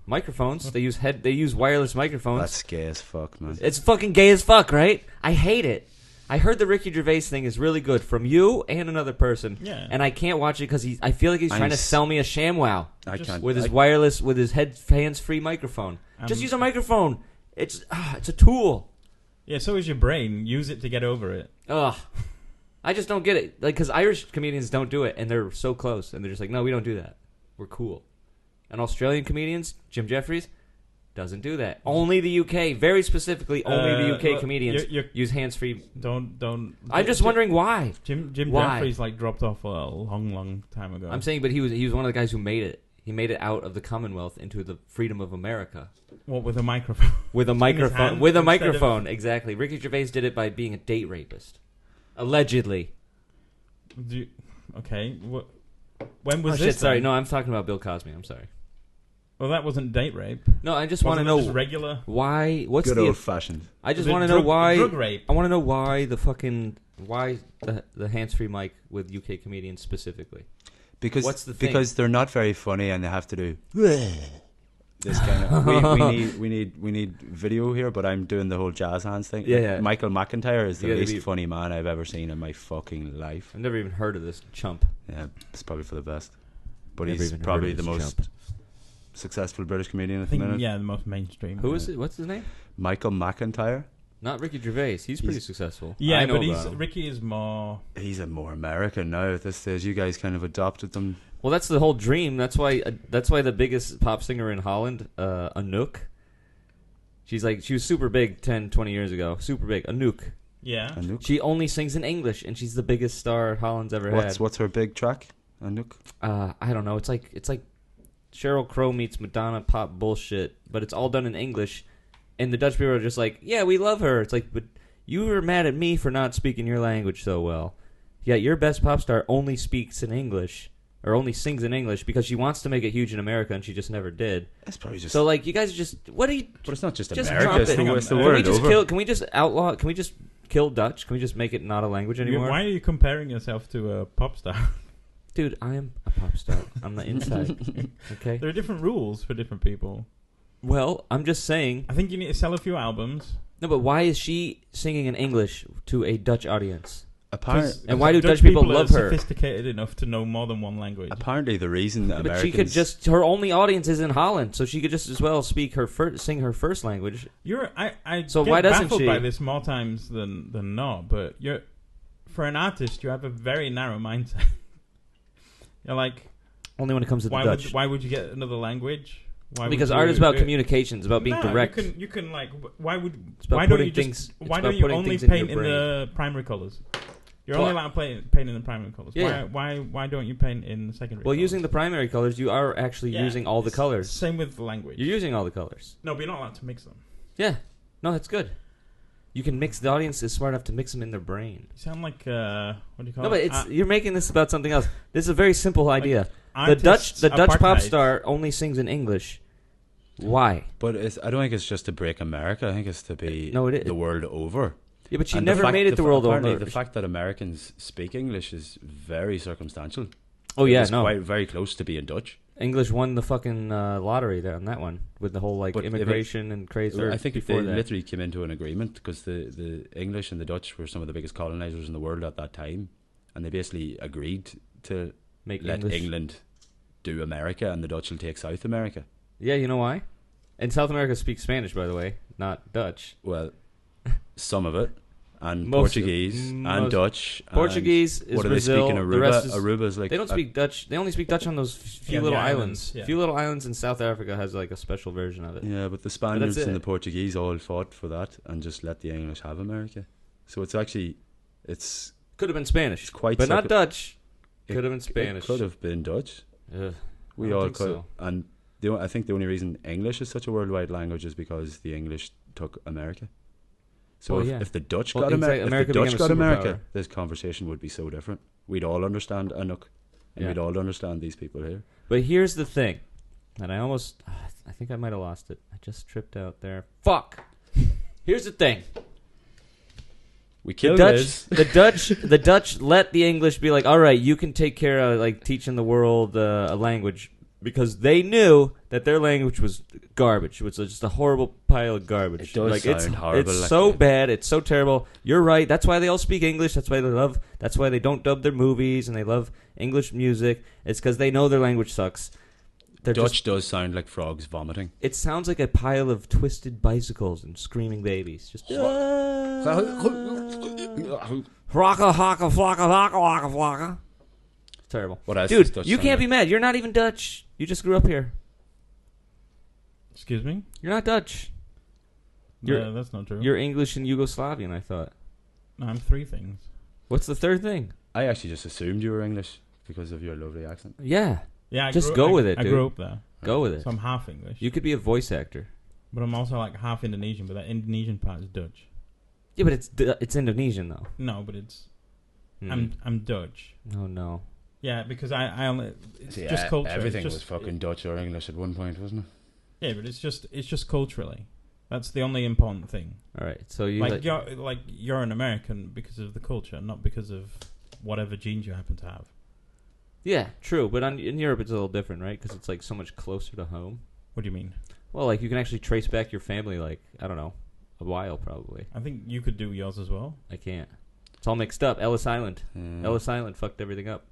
microphones. They use wireless microphones. That's gay as fuck, man. It's fucking gay as fuck, right? I hate it. I heard the Ricky Gervais thing is really good from you and another person. Yeah. And I can't watch it because I feel like he's trying to sell me a ShamWow. I can't. With his wireless, with his hands-free microphone. Just use a microphone. It's a tool. Yeah, so is your brain. Use it to get over it. Ugh. I just don't get it. Like, because Irish comedians don't do it, and they're so close. And they're just like, no, we don't do that. We're cool. And Australian comedians, Jim Jeffries, doesn't do that. Only the UK, very specifically, only the UK comedians use hands-free. Don't. I'm just wondering why. Jim why? Jeffries dropped off a long time ago. I'm saying, but he was one of the guys who made it. He made it out of the Commonwealth into the freedom of America. What, with a microphone? With a microphone. With a microphone, exactly. Ricky Gervais did it by being a date rapist. Allegedly. Okay. When was this? Shit, sorry. No, I'm talking about Bill Cosby. I'm sorry. Well, that wasn't date rape. No, I just want to know just regular. Why. What's good the old-fashioned? I just want to know why. Drug rape. I want to know why the hands-free mic with UK comedians specifically. Because what's the thing? Because they're not very funny and they have to do this kind of. we need video here, but I'm doing the whole jazz hands thing. Yeah. Michael McIntyre is the least funny man I've ever seen in my fucking life. I've never even heard of this chump. Yeah, it's probably for the best. But he's probably the most successful British comedian at the minute. Yeah, the most mainstream. Who is it? What's his name? Michael McIntyre. Not Ricky Gervais. He's pretty successful. Yeah, but Ricky is more... He's a more American now at this stage. You guys kind of adopted them. Well, that's the whole dream. That's why the biggest pop singer in Holland, Anouk, she was super big 10, 20 years ago. Super big. Anouk. Yeah. Anouk. She only sings in English, and she's the biggest star Holland's ever had. What's her big track, Anouk? I don't know. It's like Sheryl Crow meets Madonna pop bullshit, but it's all done in English. And the Dutch people are just like, yeah, we love her. It's like, but you were mad at me for not speaking your language so well. Yeah, your best pop star only speaks in English, or only sings in English, because she wants to make it huge in America, and she just never did. That's probably just... So, you guys are just... What are you... But it's not just America, it's the world over. Can we just outlaw... Can we just kill Dutch? Can we just make it not a language anymore? Why are you comparing yourself to a pop star? Dude, I am a pop star. I'm the inside. Okay? There are different rules for different people. Well, I'm just saying... I think you need to sell a few albums. No, but why is she singing in English to a Dutch audience? And why do Dutch people love her? Sophisticated enough to know more than one language. Apparently, the reason that Americans... But she could just... Her only audience is in Holland, so she could just as well sing her first language. So why doesn't baffled she? by this more times than not, but for an artist, you have a very narrow mindset. You're like... Only when it comes to the Dutch. Why would you get another language? Because art is about communication. It's about being direct. You can why don't you only paint in the primary colors? You're only allowed to paint in the primary colors. Yeah. Why don't you paint in the secondary colors? Using the primary colors, you are actually using all the colors. Same with the language. You're using all the colors. No, but you're not allowed to mix them. Yeah. No, that's good. You can mix. The audience is smart enough to mix them in their brain. You sound like what do you call it? No, but you're making this about something else. This is a very simple idea. Like the Dutch pop star only sings in English. Why? But I don't think it's just to break America. I think it's to be the world over. Yeah, but she never made it the world over. The fact that Americans speak English is very circumstantial. Oh yeah, it's quite very close to being Dutch. English won the fucking lottery there on that one with the whole immigration and crazy. I think they literally came into an agreement because the English and the Dutch were some of the biggest colonizers in the world at that time, and they basically agreed to let England do America and the Dutch will take South America. Yeah, you know why? And South America speaks Spanish, by the way, not Dutch. Well, some of it. And Portuguese and Dutch. Portuguese and is what Brazil. Are they speaking Aruba? The rest is, Aruba's like they don't speak Dutch. They only speak Dutch on those few little islands. Yeah. Few little islands in South Africa has like a special version of it. Yeah, but the Spaniards and the Portuguese all fought for that and just let the English have America. So it's actually could have been Spanish, it's quite but not Dutch. Could have been Spanish. It could have been Dutch. We all could. So. And I think the only reason English is such a worldwide language is because the English took America. So if the Dutch got America, this conversation would be so different. We'd all understand Anuk, and we'd all understand these people here. But here's the thing, and I think I might have lost it. I just tripped out there. Fuck. Here's the thing. We killed the Dutch let the English be like, all right, you can take care of like teaching the world a language. Because they knew that their language was garbage. It was just a horrible pile of garbage. It does sound horrible. It's so bad. It's so terrible. You're right. That's why they all speak English. That's why they don't dub their movies and they love English music. It's because they know their language sucks. Dutch does sound like frogs vomiting. It sounds like a pile of twisted bicycles and screaming babies. Just flocka, hocka, flocka, hocka, flocka. It's terrible. Dude, you can't be mad. You're not even Dutch. You just grew up here. Excuse me? You're not Dutch. Yeah, that's not true. You're English and Yugoslavian, I thought. No, I'm three things. What's the third thing? I actually just assumed you were English because of your lovely accent. Yeah. Yeah, just go with it, dude. I grew up there. Go with it. So I'm half English. You could be a voice actor. But I'm also like half Indonesian, but that Indonesian part is Dutch. Yeah, but it's Indonesian though. No, but it's I'm Dutch. Oh no. Yeah, because I only just culture. Everything was fucking Dutch or English at one point, wasn't it? Yeah, but it's just culturally. That's the only important thing. All right, so you're an American because of the culture, not because of whatever genes you happen to have. Yeah, true, but in Europe it's a little different, right? Because it's like so much closer to home. What do you mean? Well, like you can actually trace back your family, like I don't know, a while probably. I think you could do yours as well. I can't. It's all mixed up. Ellis Island. Ellis Island fucked everything up.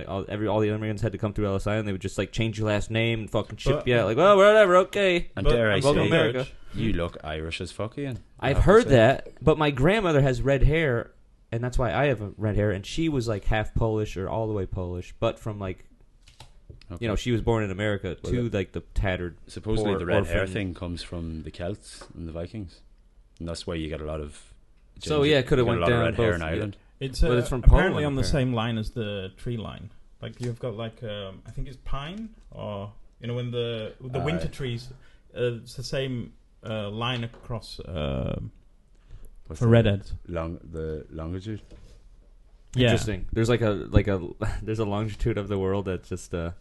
All the immigrants had to come through Ellis Island. They would just like change your last name and fucking ship you out. Like, well, whatever, okay. And dare I say, America. You look Irish as fuck, Ian. I've heard that, but my grandmother has red hair, and that's why I have red hair. And she was like half Polish or all the way Polish, but from like, she was born in America to like the tattered. Supposedly, the red hair thing comes from the Celts and the Vikings, and that's why you get a lot of. So yeah, it could have went down red hair in Ireland. It's from apparently Poland, on the same line as the tree line. Like you've got like I think it's pine, or when the winter trees, it's the same line across for redheads. The longitude. Yeah. Interesting. There's like a there's a longitude of the world that's just or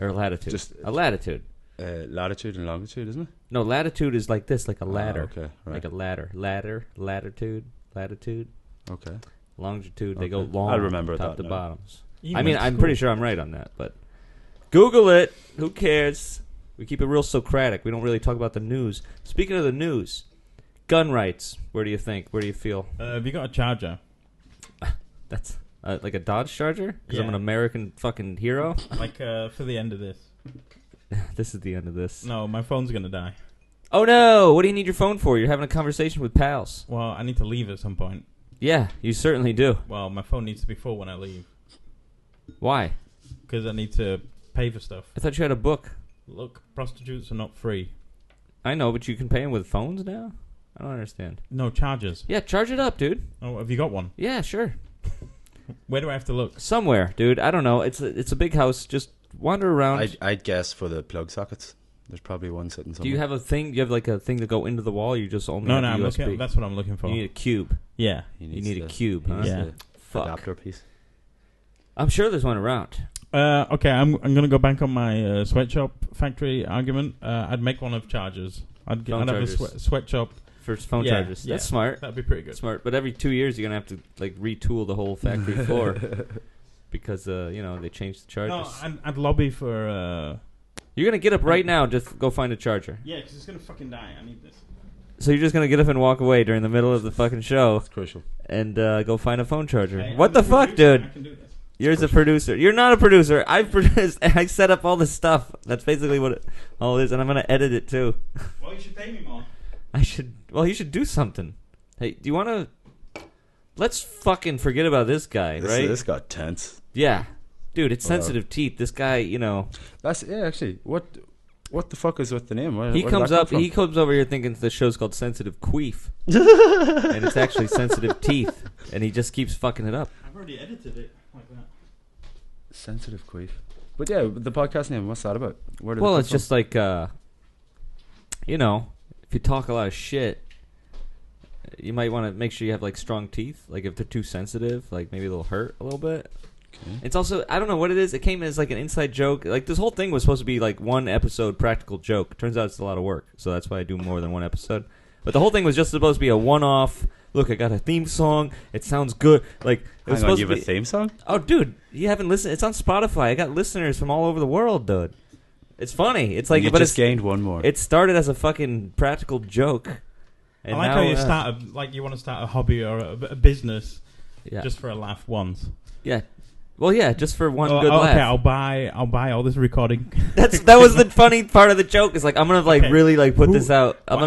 latitude. Just a latitude. Latitude and longitude, isn't it? No, latitude is like this, like a ladder. Okay, right. Like a ladder. Latitude. Okay. Longitude, they go long. I'll remember top that to now. bottoms. I'm pretty sure I'm right on that, but Google it. Who cares? We keep it real Socratic. We don't really talk about the news. Speaking of the news, gun rights. Where do you think? Where do you feel? Have you got a charger? That's like a Dodge Charger? Because I'm an American fucking hero? Like for the end of this. This is the end of this. No, my phone's going to die. Oh no! What do you need your phone for? You're having a conversation with pals. Well, I need to leave at some point. Yeah, you certainly do. Well, my phone needs to be full when I leave. Why? Because I need to pay for stuff. I thought you had a book. Look, prostitutes are not free. I know, but you can pay them with phones now? I don't understand. No, chargers. Yeah, charge it up, dude. Oh, have you got one? Yeah, sure. Where do I have to look? Somewhere, dude. I don't know. It's a big house. Just wander around. I'd guess for the plug sockets. There's probably one sitting somewhere. Do you have a thing? Do you have like a thing to go into the wall? Or you just only No, have USB? that's what I'm looking for. You need a cube. Yeah. You need a cube, huh? Yeah. Fuck. Adapter piece. I'm sure there's one around. Okay, I'm gonna go back on my sweatshop factory argument. I'd make one of chargers. I'd have a sweatshop for phone chargers. That's smart. That'd be pretty good. Smart, but every 2 years you're gonna have to like retool the whole factory floor because they changed the chargers. No, I'd lobby for. You're gonna get up right now. Just go find a charger. Yeah, because it's gonna fucking die. I need this. So you're just gonna get up and walk away during the middle of the fucking show. That's crucial. And go find a phone charger. Hey, what the fuck, dude? I can do this. You're a producer. You're not a producer. I've produced. I set up all this stuff. That's basically what it all is, and I'm gonna edit it too. Well, you should pay me more. I should. Well, you should do something. Hey, do you want to? Let's fucking forget about this guy, right? This got tense. Yeah, dude, it's sensitive teeth. This guy, That's actually what the fuck is with the name? He comes over here thinking the show's called Sensitive Queef, and it's actually Sensitive Teeth, and he just keeps fucking it up. I've already edited it like that. Sensitive Queef. But yeah, the podcast name. What's that about? Well, it's just like if you talk a lot of shit, you might want to make sure you have like strong teeth. Like if they're too sensitive, like maybe they'll hurt a little bit. Okay. It's also, I don't know what it is. It came as like an inside joke. Like this whole thing was supposed to be like one episode practical joke. Turns out it's a lot of work, so that's why I do more than one episode. But the whole thing was just supposed to be a one-off. Look, I got a theme song. It sounds good. Like it was supposed to be a theme song. Oh, dude, you haven't listened? It's on Spotify. I got listeners from all over the world, dude. It's funny. It's like, you just gained one more. It started as a fucking practical joke. And I like how you start you want to start a hobby or a business, just for a laugh once. Yeah. Well, yeah, just for one good laugh. Okay, I'll buy all this recording. That was the funny part of the joke. Is like I'm gonna really put this out. I'm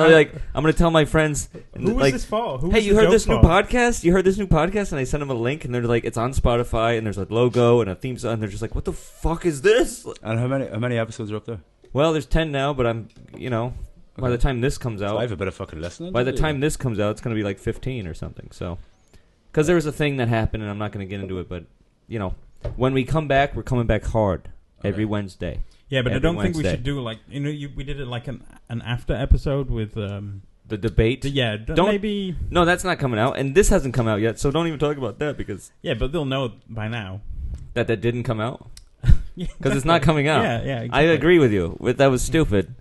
gonna tell my friends. Who was this for? Hey, you heard this new podcast? You heard this new podcast? And I send them a link, and they're like, it's on Spotify, and there's a logo and a theme song. And they're just like, what the fuck is this? And how many episodes are up there? Well, there's 10 now, but I'm by the time this comes out, so I have a bit of fucking listening. By the time this comes out, it's gonna be like 15 or something. So, because there was a thing that happened, and I'm not gonna get into it, but. When we come back, we're coming back hard every Wednesday. Yeah, but I don't think we should do like we did it like an after episode with the debate. Maybe no, that's not coming out, and this hasn't come out yet, so don't even talk about that because but they'll know by now that didn't come out because it's not coming out. Yeah, exactly. I agree with you. That was stupid.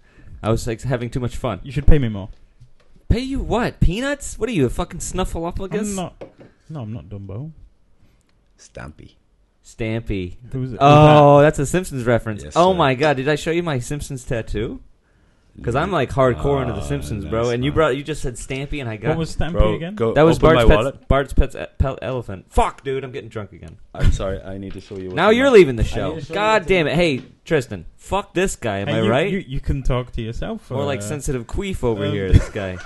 I was like having too much fun. You should pay me more. Pay you what? Peanuts? What are you, a fucking snuffleupagus? I'm not Dumbo. Stampy. Who's that's a Simpsons reference. Yes, oh sir. my god, did I show you my Simpsons tattoo? Because I'm like hardcore into the Simpsons, bro. And you just said Stampy, and I got. What was Stampy again? That was Bart's pet's pet elephant. Fuck, dude, I'm getting drunk again. I'm sorry, I need to show you. Now you're leaving the show. God damn it! Hey, Tristan, fuck this guy. Am I right? You can talk to yourself. More like sensitive queef over here. This guy.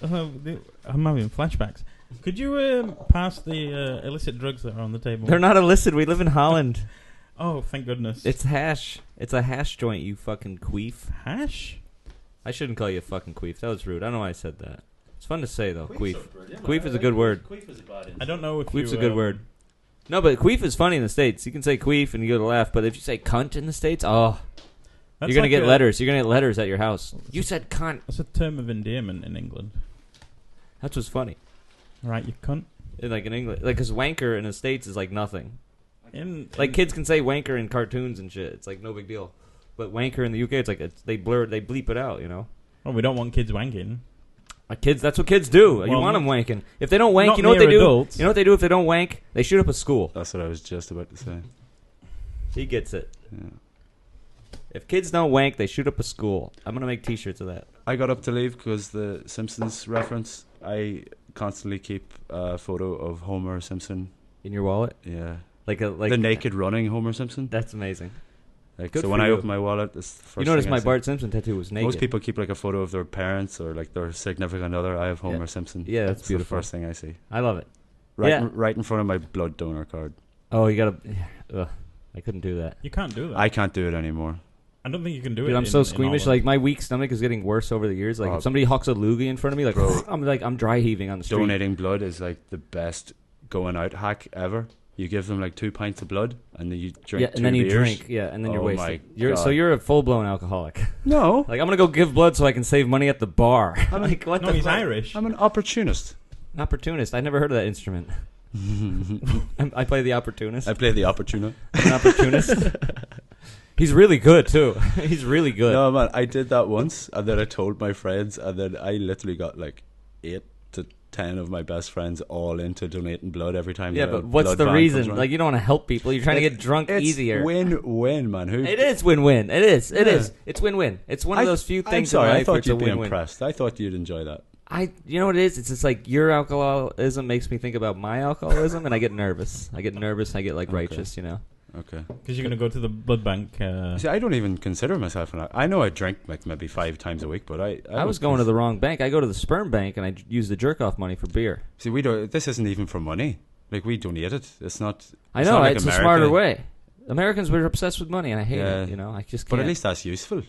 I'm having flashbacks. Could you pass the illicit drugs that are on the table? They're not illicit. We live in Holland. Oh, thank goodness. It's hash. It's a hash joint, you fucking queef. Hash? I shouldn't call you a fucking queef. That was rude. I don't know why I said that. It's fun to say, though. Queef. Queef is a good word. Queef is a bad I don't know if queef's a good word. No, but queef is funny in the States. You can say queef and you go to laugh, but if you say cunt in the States, you're going to get letters. You're going to get letters at your house. You said cunt. That's a term of endearment in England. That's what's funny. Right, you cunt. Like in England, like because wanker in the States is like nothing. Like kids can say wanker in cartoons and shit. It's like no big deal. But wanker in the UK, it's like they bleep it out. Well, we don't want kids wanking. Kids, that's what kids do. Well, you want them wanking. If they don't wank, you know what they adults. do. You know what they do if they don't wank? They shoot up a school. That's what I was just about to say. He gets it. Yeah. If kids don't wank, they shoot up a school. I'm gonna make T-shirts of that. I got up to leave because the Simpsons reference. I constantly keep a photo of Homer Simpson in your wallet. Yeah, like the naked running Homer Simpson. That's amazing. So when I open my wallet, it's the first you notice thing my Bart Simpson tattoo was naked. Most people keep like a photo of their parents or like their significant other. I have Homer Simpson. Yeah, that's beautiful. The first thing I see. I love it. Right in front of my blood donor card. Oh, you gotta. I couldn't do that. You can't do that. I can't do it anymore. I don't think you can do Dude, it. I'm so squeamish. Like my weak stomach is getting worse over the years. Like if somebody hawks a loogie in front of me, I'm dry heaving on the street. Donating blood is like the best going out hack ever. You give them like 2 pints of blood, and then you drink. Yeah, and then you beers. drink. Yeah, and then you're Oh wasted. my So God. you're a full blown alcoholic. No, Like I'm gonna go give blood so I can save money at the bar. Like what? No, the he's fuck? Irish. I'm an opportunist. An opportunist. I never heard of that instrument. I play the opportunist. I play the opportunist. I'm an opportunist. He's really good too. He's really good. No man, I did that once, and then I told my friends, and then I literally got like 8 to 10 of my best friends all into donating blood every time. Yeah, the but what's blood the van reason? comes around. Like you don't want to help people. You're trying to get drunk it's easier. Win-win, man. It is win-win. It is. It Yeah. is. It's win-win. It's one of those few I'm things sorry, in I life where thought it's a you'd be win-win. impressed. I thought you'd enjoy that. You know what it is? It's just like your alcoholism makes me think about my alcoholism, and I get nervous. I get like righteous, you know. Okay. Because you're going to go to the blood bank. See, I don't even consider myself an. I know I drink like maybe 5 times a week, but I was going to the wrong bank. I go to the sperm bank, and I use the jerk off money for beer. See, we don't. This isn't even for money. Like we donate it. It's not. I know not like it's America. a smarter way. Americans were obsessed with money, and I hate Yeah. it. You know, I just But can't. at least that's useful.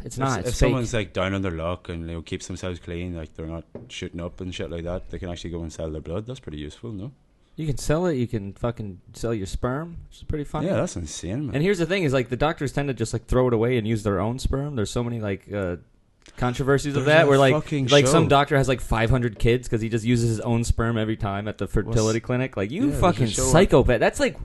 It's not. If It's fake. someone's like down on their luck and keeps themselves clean, like they're not shooting up and shit like that, they can actually go and sell their blood. That's pretty useful, no? You can sell it. You can fucking sell your sperm, which is pretty fun. Yeah, that's insane, man. And here's the thing: is like the doctors tend to just like throw it away and use their own sperm. There's so many like controversies of There's that, a where fucking like show. some doctor has like 500 kids because he just uses his own sperm every time at the fertility clinic. Like you Yeah, there's a fucking show psychopath. That's like,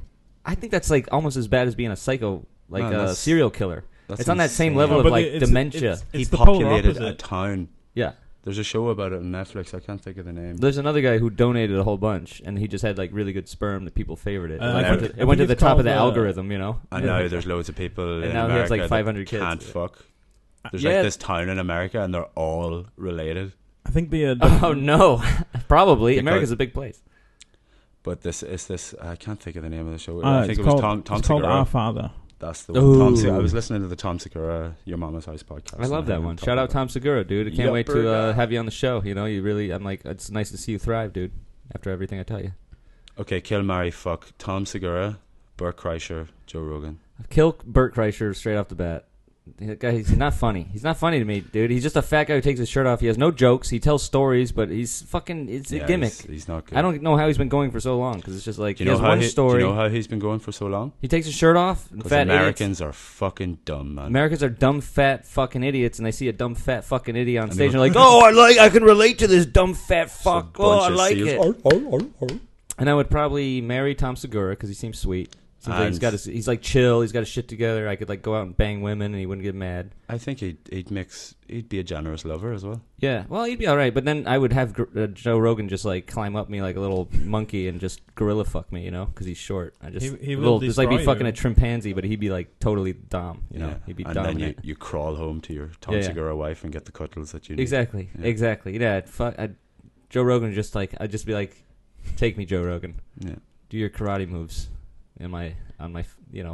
I think that's like almost as bad as being a psycho, like Man, a that's- serial killer. that's It's on that same insane. level No, of but like it's- dementia. It's He the polar populated a opposite. town. Yeah. There's a show about it on Netflix. I can't think of the name. There's another guy who donated a whole bunch, and he just had like really good sperm that people favored it. I Like, think it went to it's the top of the called, algorithm, you know. And now there's loads of people And in now he has, America like, 500 that kids. can't fuck. There's Yeah. like this town in America, and they're all related. I think the Oh no, probably. Because- America's a big place. But this is this. I can't think of the name of the show. Ah, I think it's it was called, Tom it's called Segura. Our Father. That's the one. Tom Ooh. Segura. I was listening to the Tom Segura Your Mama's House podcast. I love and that heard him one. talk Shout out about Tom Segura, dude. I can't wait to Yupper. have you on the show. You know, you really. I'm like, it's nice to see you thrive, dude. After everything I tell you, it. Okay, kill, marry, fuck. Tom Segura, Bert Kreischer, Joe Rogan. kill Bert Kreischer straight off the bat. That guy, he's not funny. He's not funny to me, dude. He's just a fat guy who takes his shirt off. He has no jokes. He tells stories, but he's fucking. It's a gimmick. He's not good. I don't know how he's been going for so long because it's just like Do he you has know how one he, story. Do you know how he's been going for so long? He takes his shirt off. And Because fat Americans idiots. are fucking dumb, man. Americans are dumb, fat, fucking idiots, and they see a dumb, fat, fucking idiot on And stage, they and they're like, "Oh, I can relate to this dumb, fat fuck. Oh, I bunch of like seals. it." And I would probably marry Tom Segura because he seems sweet. Seems like he's like chill. He's got his shit together. I could like go out and bang women, and he wouldn't get mad. I think he'd be a generous lover as well. Yeah, well, he'd be all right. But then I would have Joe Rogan just like climb up me like a little monkey and just gorilla fuck me, you know, because he's short. I just He will it's like me destroy fucking you. a chimpanzee, but he'd be like totally dom, you know. Yeah. He'd be and dominant. then you crawl home to your Tom Yeah. Segura wife and get the cuddles that you need. Exactly, Yeah. exactly. Yeah, Joe Rogan just like I'd just be like, take me, Joe Rogan. Yeah. Do your karate moves on my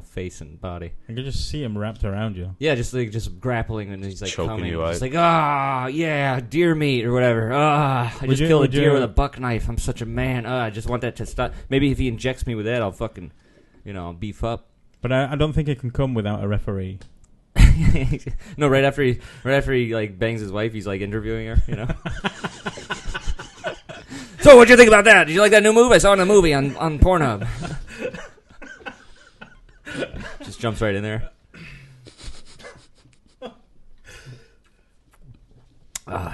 face and body. I can just see him wrapped around you. Yeah, just grappling, and he's like Choking coming. you out. Just like yeah, deer meat or whatever. I Would just you- killed a would deer you- with a buck knife. I'm such a man. I just want that to stop. Maybe if he injects me with that, I'll fucking, I'll beef up. But I don't think it can come without a referee. No, right after he like bangs his wife, he's like interviewing her. You know. So, what'd you think about that? Did you like that new move? I saw it in a movie on Pornhub. Just jumps right in there.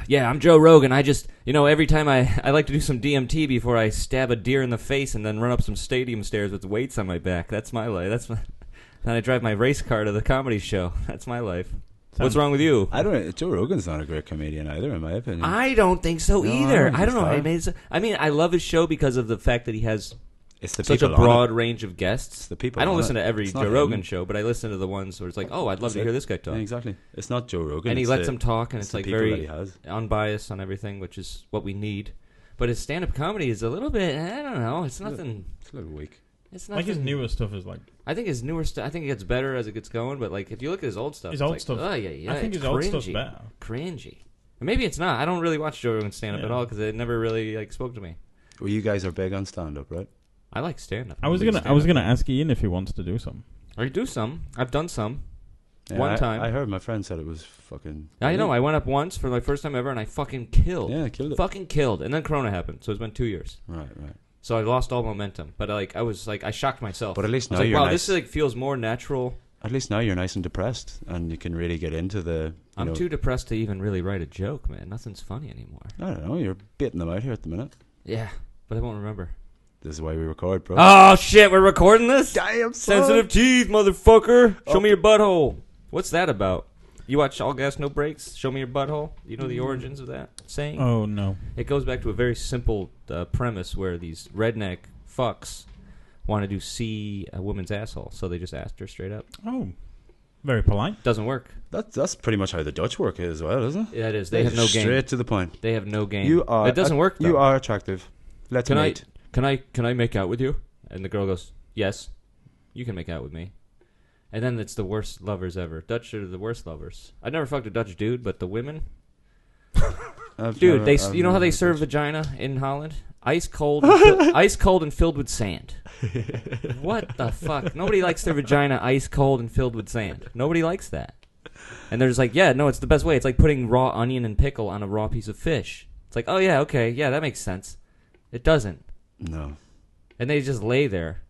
Yeah, I'm Joe Rogan. I just, every time I like to do some DMT before I stab a deer in the face and then run up some stadium stairs with weights on my back. That's my life. Then I drive my race car to the comedy show. That's my life. What's wrong with you? Joe Rogan's not a great comedian either, in my opinion. I don't think so No, either. he's I don't know. hard. I mean, I love his show because of the fact that he has It's the such a people on broad it. range of guests. It's the people I don't on listen it. to every It's not Joe him. Rogan show, but I listen to the ones where it's like, oh, I'd love to hear this guy talk. Yeah, exactly. It's not Joe Rogan. And he it's lets the- him talk, and it's the like people that very he has. unbiased on everything, which is what we need. But his stand-up comedy is a little bit, I don't know, it's nothing. It's a little weak. It's Like nothing. his newer stuff is like. I think his newer stuff. I think it gets better as it gets going. But like, if you look at his old stuff, His it's old like, stuff. Oh yeah. I think it's his old cringy. stuff's better. Cringy. Maybe it's not. I don't really watch Joe Rogan stand-up at Yeah. all because it never really like spoke to me. Well, you guys are big on stand-up, right? I like stand-up. I was gonna ask Ian if he wants to do some. I do some. I've done some. Yeah, One time. I heard my friend said it was fucking... I know. I went up once for my first time ever, and I fucking killed. Yeah, killed it. Fucking killed. And then Corona happened, so it's been 2 years. Right. So I lost all momentum. But I shocked myself. But at least now you're nice. This feels more natural. At least now you're nice and depressed, and you can really get into the... I'm too depressed to even really write a joke, man. Nothing's funny anymore. I don't know. You're baiting them out here at the minute. Yeah, but I won't remember. This is why we record, bro. Oh, shit, we're recording this? Damn, Sensitive teeth, motherfucker. Show me your butthole. What's that about? You watch All Gas, No Brakes? Show me your butthole? You know the origins of that saying? Oh, no. It goes back to a very simple premise where these redneck fucks wanted to see a woman's asshole, so they just asked her straight up. Oh, very polite. Doesn't work. That's pretty much how the Dutch work is as well, isn't it? Yeah, it is. They have no game. Straight to the point. They have no game. It doesn't work, though. You are attractive. Let's mate. Can I make out with you? And the girl goes, yes, you can make out with me. And then it's the worst lovers ever. Dutch are the worst lovers. I never fucked a Dutch dude, but the women... Dude, you know how they serve vagina in Holland? Ice cold and filled with sand. What the fuck? Nobody likes their vagina ice cold and filled with sand. Nobody likes that. And they're just like, yeah, no, it's the best way. It's like putting raw onion and pickle on a raw piece of fish. It's like, oh yeah, okay, yeah, that makes sense. It doesn't. No. And they just lay there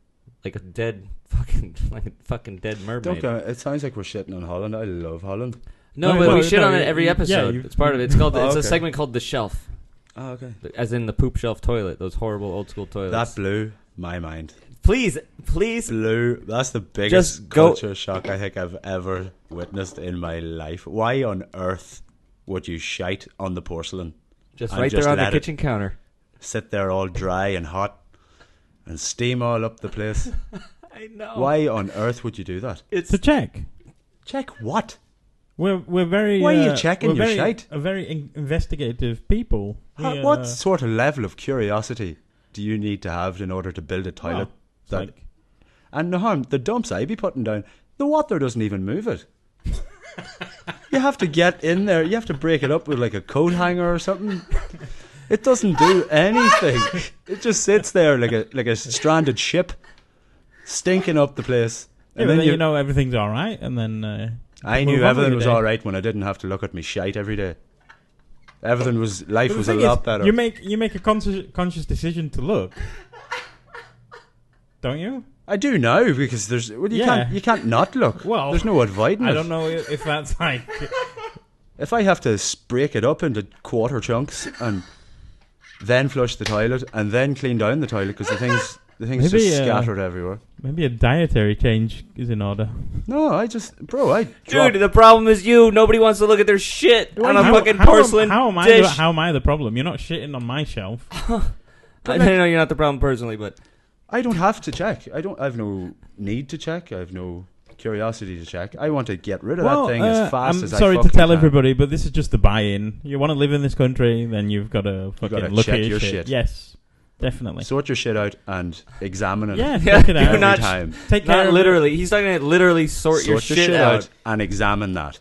like a dead fucking dead mermaid. It sounds like we're shitting on Holland. I love Holland. No, but we shit on it every episode. Yeah, it's part of it. It's called. It's a segment called The Shelf. Oh, okay. As in the poop shelf toilet. Those horrible old school toilets. That blew my mind. Please. That's the biggest culture shock I think I've ever witnessed in my life. Why on earth would you shite on the porcelain? Just right there on the kitchen counter. Sit there all dry and hot and steam all up the place. I know. Why on earth would you do that? It's to check. Check what? We're very. Why are you checking your shite? A very investigative people. What sort of level of curiosity do you need to have in order to build a toilet? And no harm, the dumps I be putting down, the water doesn't even move it. You have to get in there. You have to break it up with like a coat hanger or something. It doesn't do anything. It just sits there like a stranded ship, stinking up the place. And then you know everything's all right, and then I knew everything was all right when I didn't have to look at me shite every day. Life was a lot better. You make a conscious decision to look, don't you? I do now because you can't not look. Well, there's no avoiding it. I don't know if that's like. If I have to break it up into quarter chunks and then flush the toilet and then clean down the toilet because the thing's just scattered everywhere. Maybe a dietary change is in order. No, Dude, the problem is you. Nobody wants to look at their shit on a fucking porcelain dish. How am I the problem? You're not shitting on my shelf. I know you're not the problem personally, but I don't have to check. I have no need to check. I have no curiosity to check. I want to get rid of that thing as fast as I can. I'm sorry to tell everybody, but this is just the buy-in. You want to live in this country, then you've got to fucking look at your shit. Yes. Definitely. Sort your shit out and examine it. Yeah, check it out every time. Take care. Not literally. He's talking about literally sort your shit out and examine that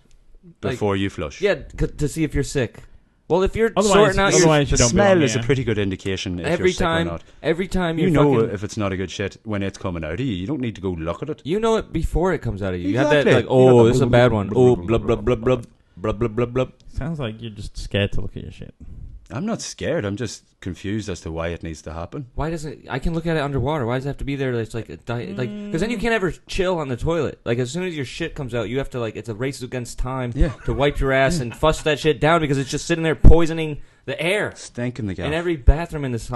before you flush. Yeah, to see if you're sick. Well, if you're sorting out the smell is a pretty good indication if you're sick or not. Every time you know if it's not a good shit when it's coming out of you. You don't need to go look at it. You know it before it comes out of you. Exactly. You have that this is a bad one. Oh, blub blub blub blub blub blub blub blub. Sounds like you're just scared to look at your shit. I'm not scared. I'm just confused as to why it needs to happen. Why doesn't I can look at it underwater? Why does it have to be there? It's like because then you can't ever chill on the toilet. Like as soon as your shit comes out, you have to it's a race against time to wipe your ass and fuss that shit down because it's just sitting there poisoning the air, stinking the gas. And every bathroom in this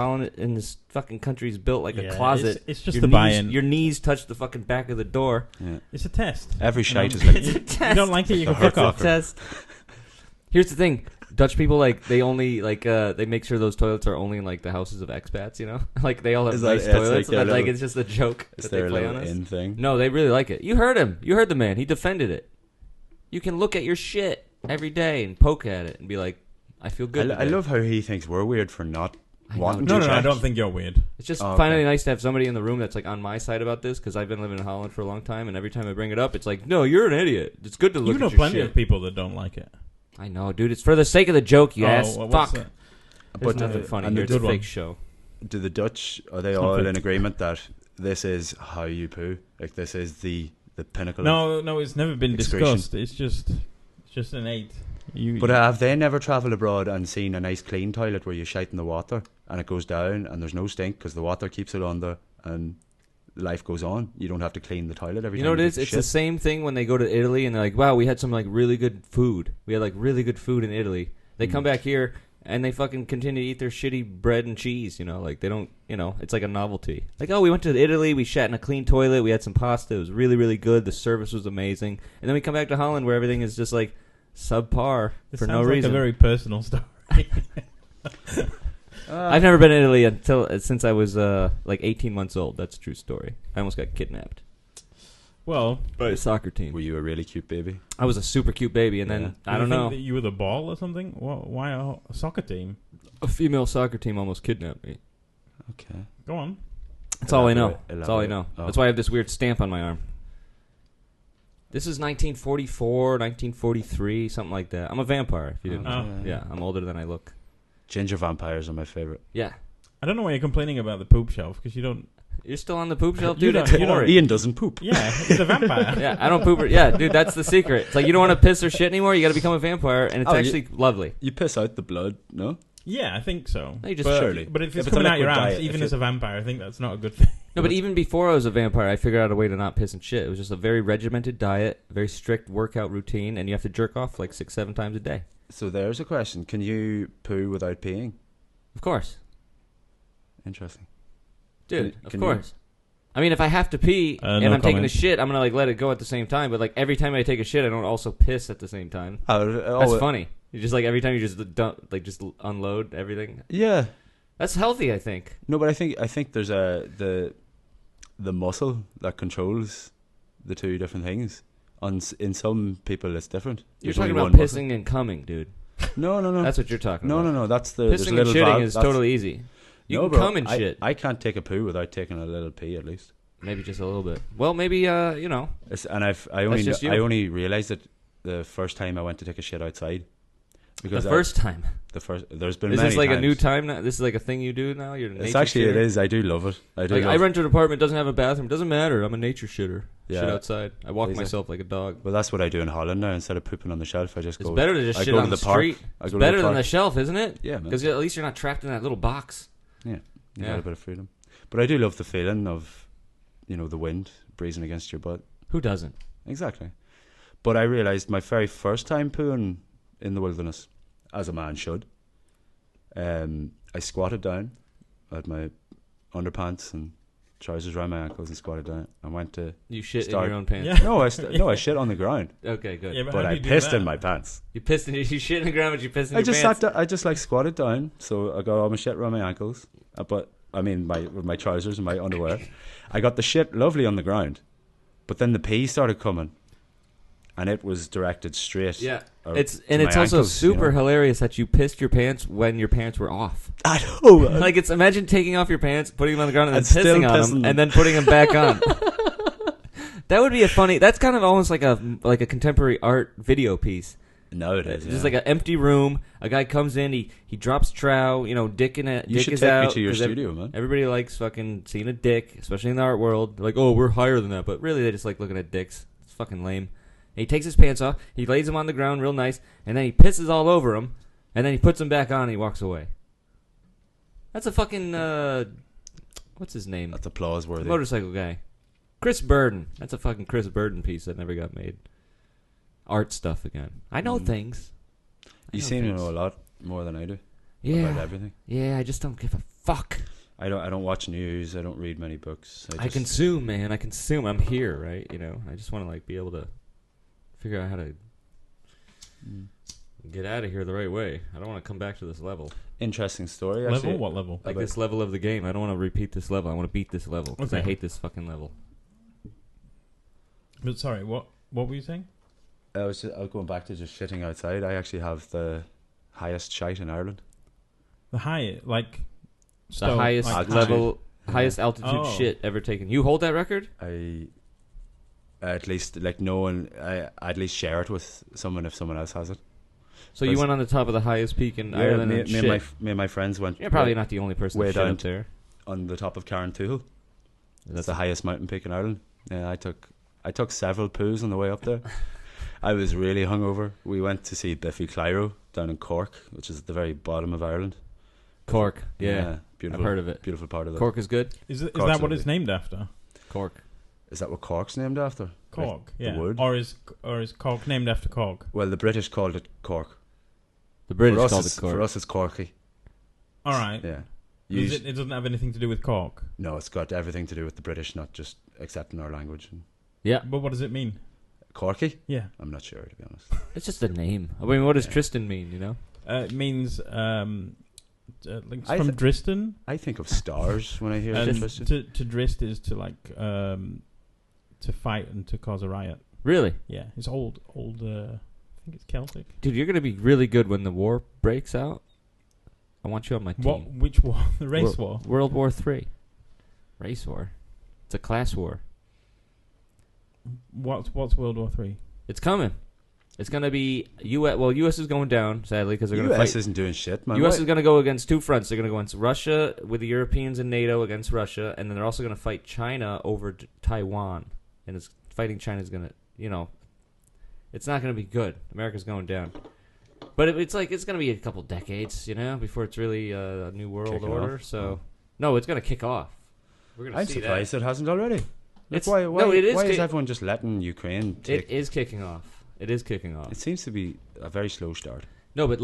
fucking country is built like a closet. It's just the buy-in. Your knees touch the fucking back of the door. Yeah. It's a test. Every shite is like it's a test. You don't like it, you can fuck off. Test. Here's the thing. Dutch people they only they make sure those toilets are only in the houses of expats, you know? They all have nice toilets. It's just a joke that they play on us. Thing? No, they really like it. You heard him. You heard the man. He defended it. You can look at your shit every day and poke at it and be like, I feel good. I love how he thinks we're weird for not wanting to check. No, I don't think you're weird. It's just finally nice to have somebody in the room that's on my side about this because I've been living in Holland for a long time and every time I bring it up, it's like, no, you're an idiot. It's good to look at your shit. You know plenty of people that don't like it. I know, dude. It's for the sake of the joke, you ass. Fuck. But nothing funny here. It's a fake show. Do the Dutch, are they all in agreement that this is how you poo? This is the pinnacle No, it's never been discussed. It's just innate. But have they never travelled abroad and seen a nice clean toilet where you shite in the water and it goes down and there's no stink because the water keeps it under and life goes on? You don't have to clean the toilet every time. You know what it is? It's the same thing when they go to Italy and they're like, wow, we had some like really good food. We had like really good food in Italy. They come back here and they fucking continue to eat their shitty bread and cheese, you know? Like they don't, you know, it's like a novelty. Like, oh, we went to Italy, we shat in a clean toilet, we had some pasta, it was really, really good, the service was amazing. And then we come back to Holland where everything is just like subpar for no reason. It's a very personal story. I've never been to Italy since I was like 18 months old. That's a true story. I almost got kidnapped. Well, by a soccer team. Were you a really cute baby? I was a super cute baby, and then I don't know. That you were the ball or something? Why a soccer team? A female soccer team almost kidnapped me. Okay, go on. That's all I know. That's all I know. Oh. That's why I have this weird stamp on my arm. This is 1944, 1943, something like that. I'm a vampire, if you didn't know. Yeah, I'm older than I look. Ginger vampires are my favorite. Yeah. I don't know why you're complaining about the poop shelf, because you don't... You're still on the poop shelf, dude? Ian doesn't poop. Yeah, he's a vampire. Yeah, I don't poop. Yeah, dude, that's the secret. It's like you don't want to piss or shit anymore, you got to become a vampire, and it's actually lovely. You piss out the blood, no? Yeah, I think so. No, you just surely. But if it's coming out your ass, even as a vampire, I think that's not a good thing. No, but even before I was a vampire, I figured out a way to not piss and shit. It was just a very regimented diet, very strict workout routine, and you have to jerk off like 6-7 times a day. So there's a question. Can you poo without peeing? Of course. Interesting. Dude, of course. I mean, if I have to pee and I'm taking a shit, I'm going to like let it go at the same time. But like every time I take a shit, I don't also piss at the same time. That's funny. You just like every time you just dump, like just unload everything. Yeah. That's healthy, I think. No, but I think there's the muscle that controls the two different things. In some people, it's different. You're talking about pissing and coming, dude. No. That's what you're talking about. No. That's the pissing and shitting is totally easy. You can come and shit. I can't take a poo without taking a little pee at least. Maybe just a little bit. Well, maybe you know. And I only realized it the first time I went to take a shit outside. Because there's been many times. Is this like a new time now? This is like a thing you do now? You're It's actually shitter? It is. I do love it. I rent an apartment, doesn't have a bathroom. Doesn't matter. I'm a nature shitter. Yeah. Shit outside. I walk myself like a dog. Well, that's what I do in Holland now. Instead of pooping on the shelf, I just go. It's better to just shit on the street. It's better than the shelf, isn't it? Yeah, man. Because at least you're not trapped in that little box. Yeah, you got a bit of freedom. But I do love the feeling of, the wind breezing against your butt. Who doesn't? Exactly. But I realised my very first time pooing in the wilderness, as a man should, I squatted down. I had my underpants and trousers around my ankles and squatted down. I went to You shit in your own pants? Yeah. No, I shit on the ground. Okay, good. Yeah, but I pissed in my pants. You pissed in you shit in the ground, but you pissed in your pants? I just squatted down, so I got all my shit around my ankles. But I mean, with my trousers and my underwear. I got the shit lovely on the ground, but then the pee started coming, and it was directed straight. Yeah, it's also ankles, super hilarious that you pissed your pants when your pants were off. I know. Like imagine taking off your pants, putting them on the ground, and then pissing on them, and then putting them back on. That would be that's kind of almost like a contemporary art video piece. No, it is. It's just like an empty room. A guy comes in, he drops trow, dick in it. You should take me to your studio, man. Everybody likes fucking seeing a dick, especially in the art world. They're like, oh, we're higher than that, but really they just like looking at dicks. It's fucking lame. And he takes his pants off, he lays them on the ground real nice, and then he pisses all over them, and then he puts them back on and he walks away. That's a fucking what's his name? That's applause worthy. Motorcycle guy. Chris Burden. That's a fucking Chris Burden piece that never got made. Art stuff again. I know things. You seem to know a lot more than I do. Yeah. About everything. Yeah, I just don't give a fuck. I don't watch news. I don't read many books. I consume, man. I consume. I'm here, right? I just want to be able to figure out how to get out of here the right way. I don't want to come back to this level. Interesting story. Level? What level? Like this level of the game. I don't want to repeat this level. I want to beat this level because I hate this fucking level. But sorry, what were you saying? I was going back to just shitting outside. I actually have the highest shite in Ireland. The highest level, highest altitude shit ever taken. You hold that record? I at least no one. I at least share it with someone if someone else has it. So you went on the top of the highest peak in Ireland. Me and my friends went. You're probably not the only person way down down up there. On the top of Carrantoohil. That's the highest mountain peak in Ireland. Yeah, I took several poos on the way up there. I was really hungover. We went to see Biffy Clyro down in Cork, which is at the very bottom of Ireland. Cork, yeah. Beautiful. I've heard of it. Beautiful part of it. Cork is good? Is that what it's named after? Cork. Is that what Cork's named after? Cork, The wood? Or is Cork named after Cork? Well, the British called it Cork. The British called it Cork. For us, it's Corky. All right. Yeah. It doesn't have anything to do with Cork? No, it's got everything to do with the British, not just accepting our language. Yeah. But what does it mean? Corky? Yeah. I'm not sure, to be honest. It's just a name. I mean, what does Tristan mean, you know? It means... from Tristan. I think of stars when I hear Tristan. To drist is to like to fight and to cause a riot. Really? Yeah, it's old. I think it's Celtic. Dude, you're gonna be really good when the war breaks out. I want you on my team. Which war? The race war. World War III. Race war. It's a class war. What's World War III? It's coming. It's going to be U.S. Well, U.S. is going down, sadly, because they're going to fight. U.S. isn't doing shit, man. U.S. is going to go against two fronts. They're going to go against Russia with the Europeans and NATO against Russia, and then they're also going to fight China over Taiwan. And it's fighting China is going to, it's not going to be good. America's going down. But it's going to be a couple decades, before it's really a new world order. So, no, it's going to kick off. We're going to see that. I'm surprised it hasn't already. Why is everyone just letting Ukraine take... It is kicking off. It is kicking off. It seems to be a very slow start. No, but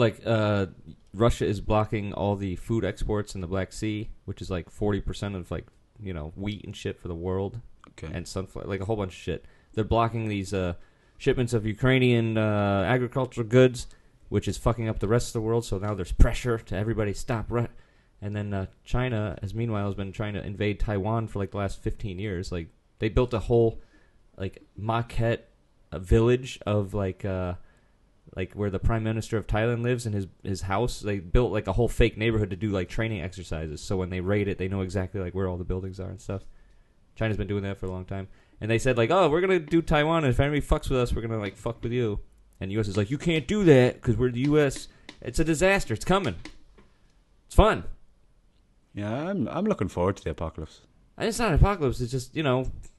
Russia is blocking all the food exports in the Black Sea, which is like 40% of wheat and shit for the world. Okay. And sunflower, like a whole bunch of shit. They're blocking these shipments of Ukrainian agricultural goods, which is fucking up the rest of the world. So now there's pressure to everybody stop. And then China, has been trying to invade Taiwan for like the last 15 years. Like they built a whole maquette. A village of like where the Prime Minister of Thailand lives in his house. They built like a whole fake neighborhood to do like training exercises. So when they raid it, they know exactly like where all the buildings are and stuff. China's been doing that for a long time. And they said like, oh, we're gonna do Taiwan, and if anybody fucks with us, we're gonna like fuck with you. And the U.S. is like, you can't do that because we're the U.S. It's a disaster. It's coming. It's fun. Yeah, I'm looking forward to the apocalypse. And it's not an apocalypse. It's just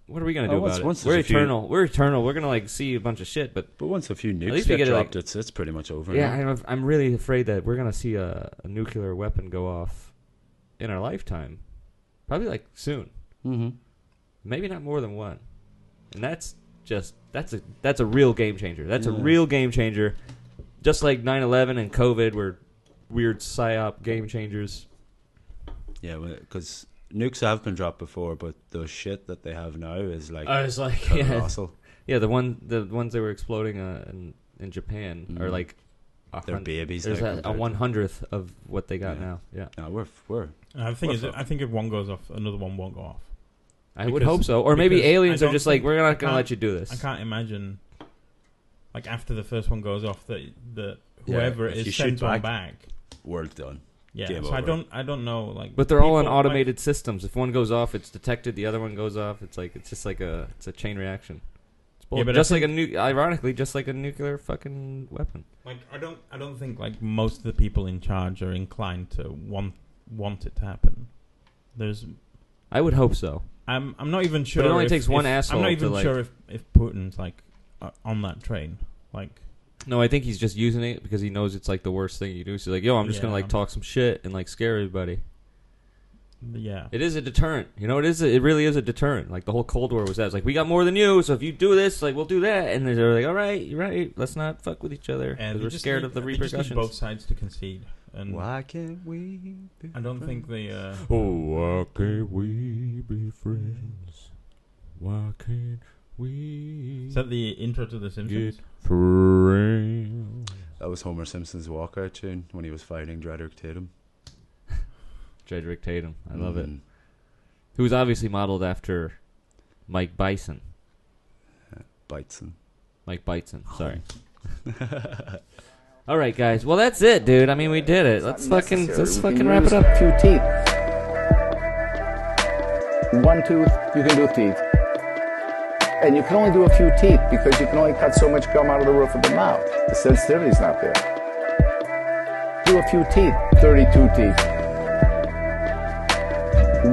what are we gonna do about it? We're eternal. We're eternal. We're gonna see a bunch of shit, but once a few nukes get dropped, it's pretty much over. Yeah, I'm really afraid that we're gonna see a nuclear weapon go off in our lifetime, probably like soon. Mm-hmm. Maybe not more than one, and that's a real game changer. That's a real game changer. Just like 9/11 and COVID were weird psyop game changers. Yeah, because. Nukes have been dropped before, but the shit that they have now is like colossal. Yeah, the ones that were exploding in Japan are like they're babies. There's a 100th of what they got now. Yeah, no, we're. I think if one goes off, another one won't go off. I would hope so, or maybe aliens are just like, we're not going to let you do this. I can't imagine, like after the first one goes off, that whoever it is sends one back. World done. Yeah, so I don't know, like. But they're all on automated systems. If one goes off, it's detected. The other one goes off. It's just like a chain reaction. It's but just like ironically, just like a nuclear fucking weapon. Like I don't think like most of the people in charge are inclined to want it to happen. I would hope so. I'm not even sure. But it only takes one asshole. I'm not even sure if Putin's like on that train, like. No, I think he's just using it because he knows it's like the worst thing you do. So he's like, yo, I'm just gonna like talk some shit and like scare everybody. Yeah, it is a deterrent. It is. It really is a deterrent. Like the whole Cold War was that. It's like we got more than you, so if you do this, like we'll do that. And they're like, all right, you're right. Let's not fuck with each other because we're scared of the repercussions. Just need both sides to concede. And why can't we? I don't think they. Why can't we be friends? Why can't we? Is that the intro to The Simpsons? That was Homer Simpson's walkout tune when he was fighting Dredrick Tatum. Dredrick Tatum, I love it. Who was obviously modeled after Mike Bison. Mike Bison, sorry. All right, guys. Well, that's it, dude. I mean, we did it. Let's fucking wrap it up. A few teeth. One tooth, you can do teeth. And you can only do a few teeth because you can only cut so much gum out of the roof of the mouth. The sensitivity's not there. Do a few teeth, 32 teeth.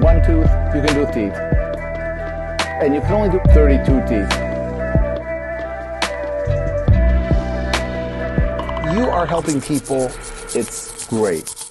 One tooth, you can do teeth. And you can only do 32 teeth. you are helping people, it's great.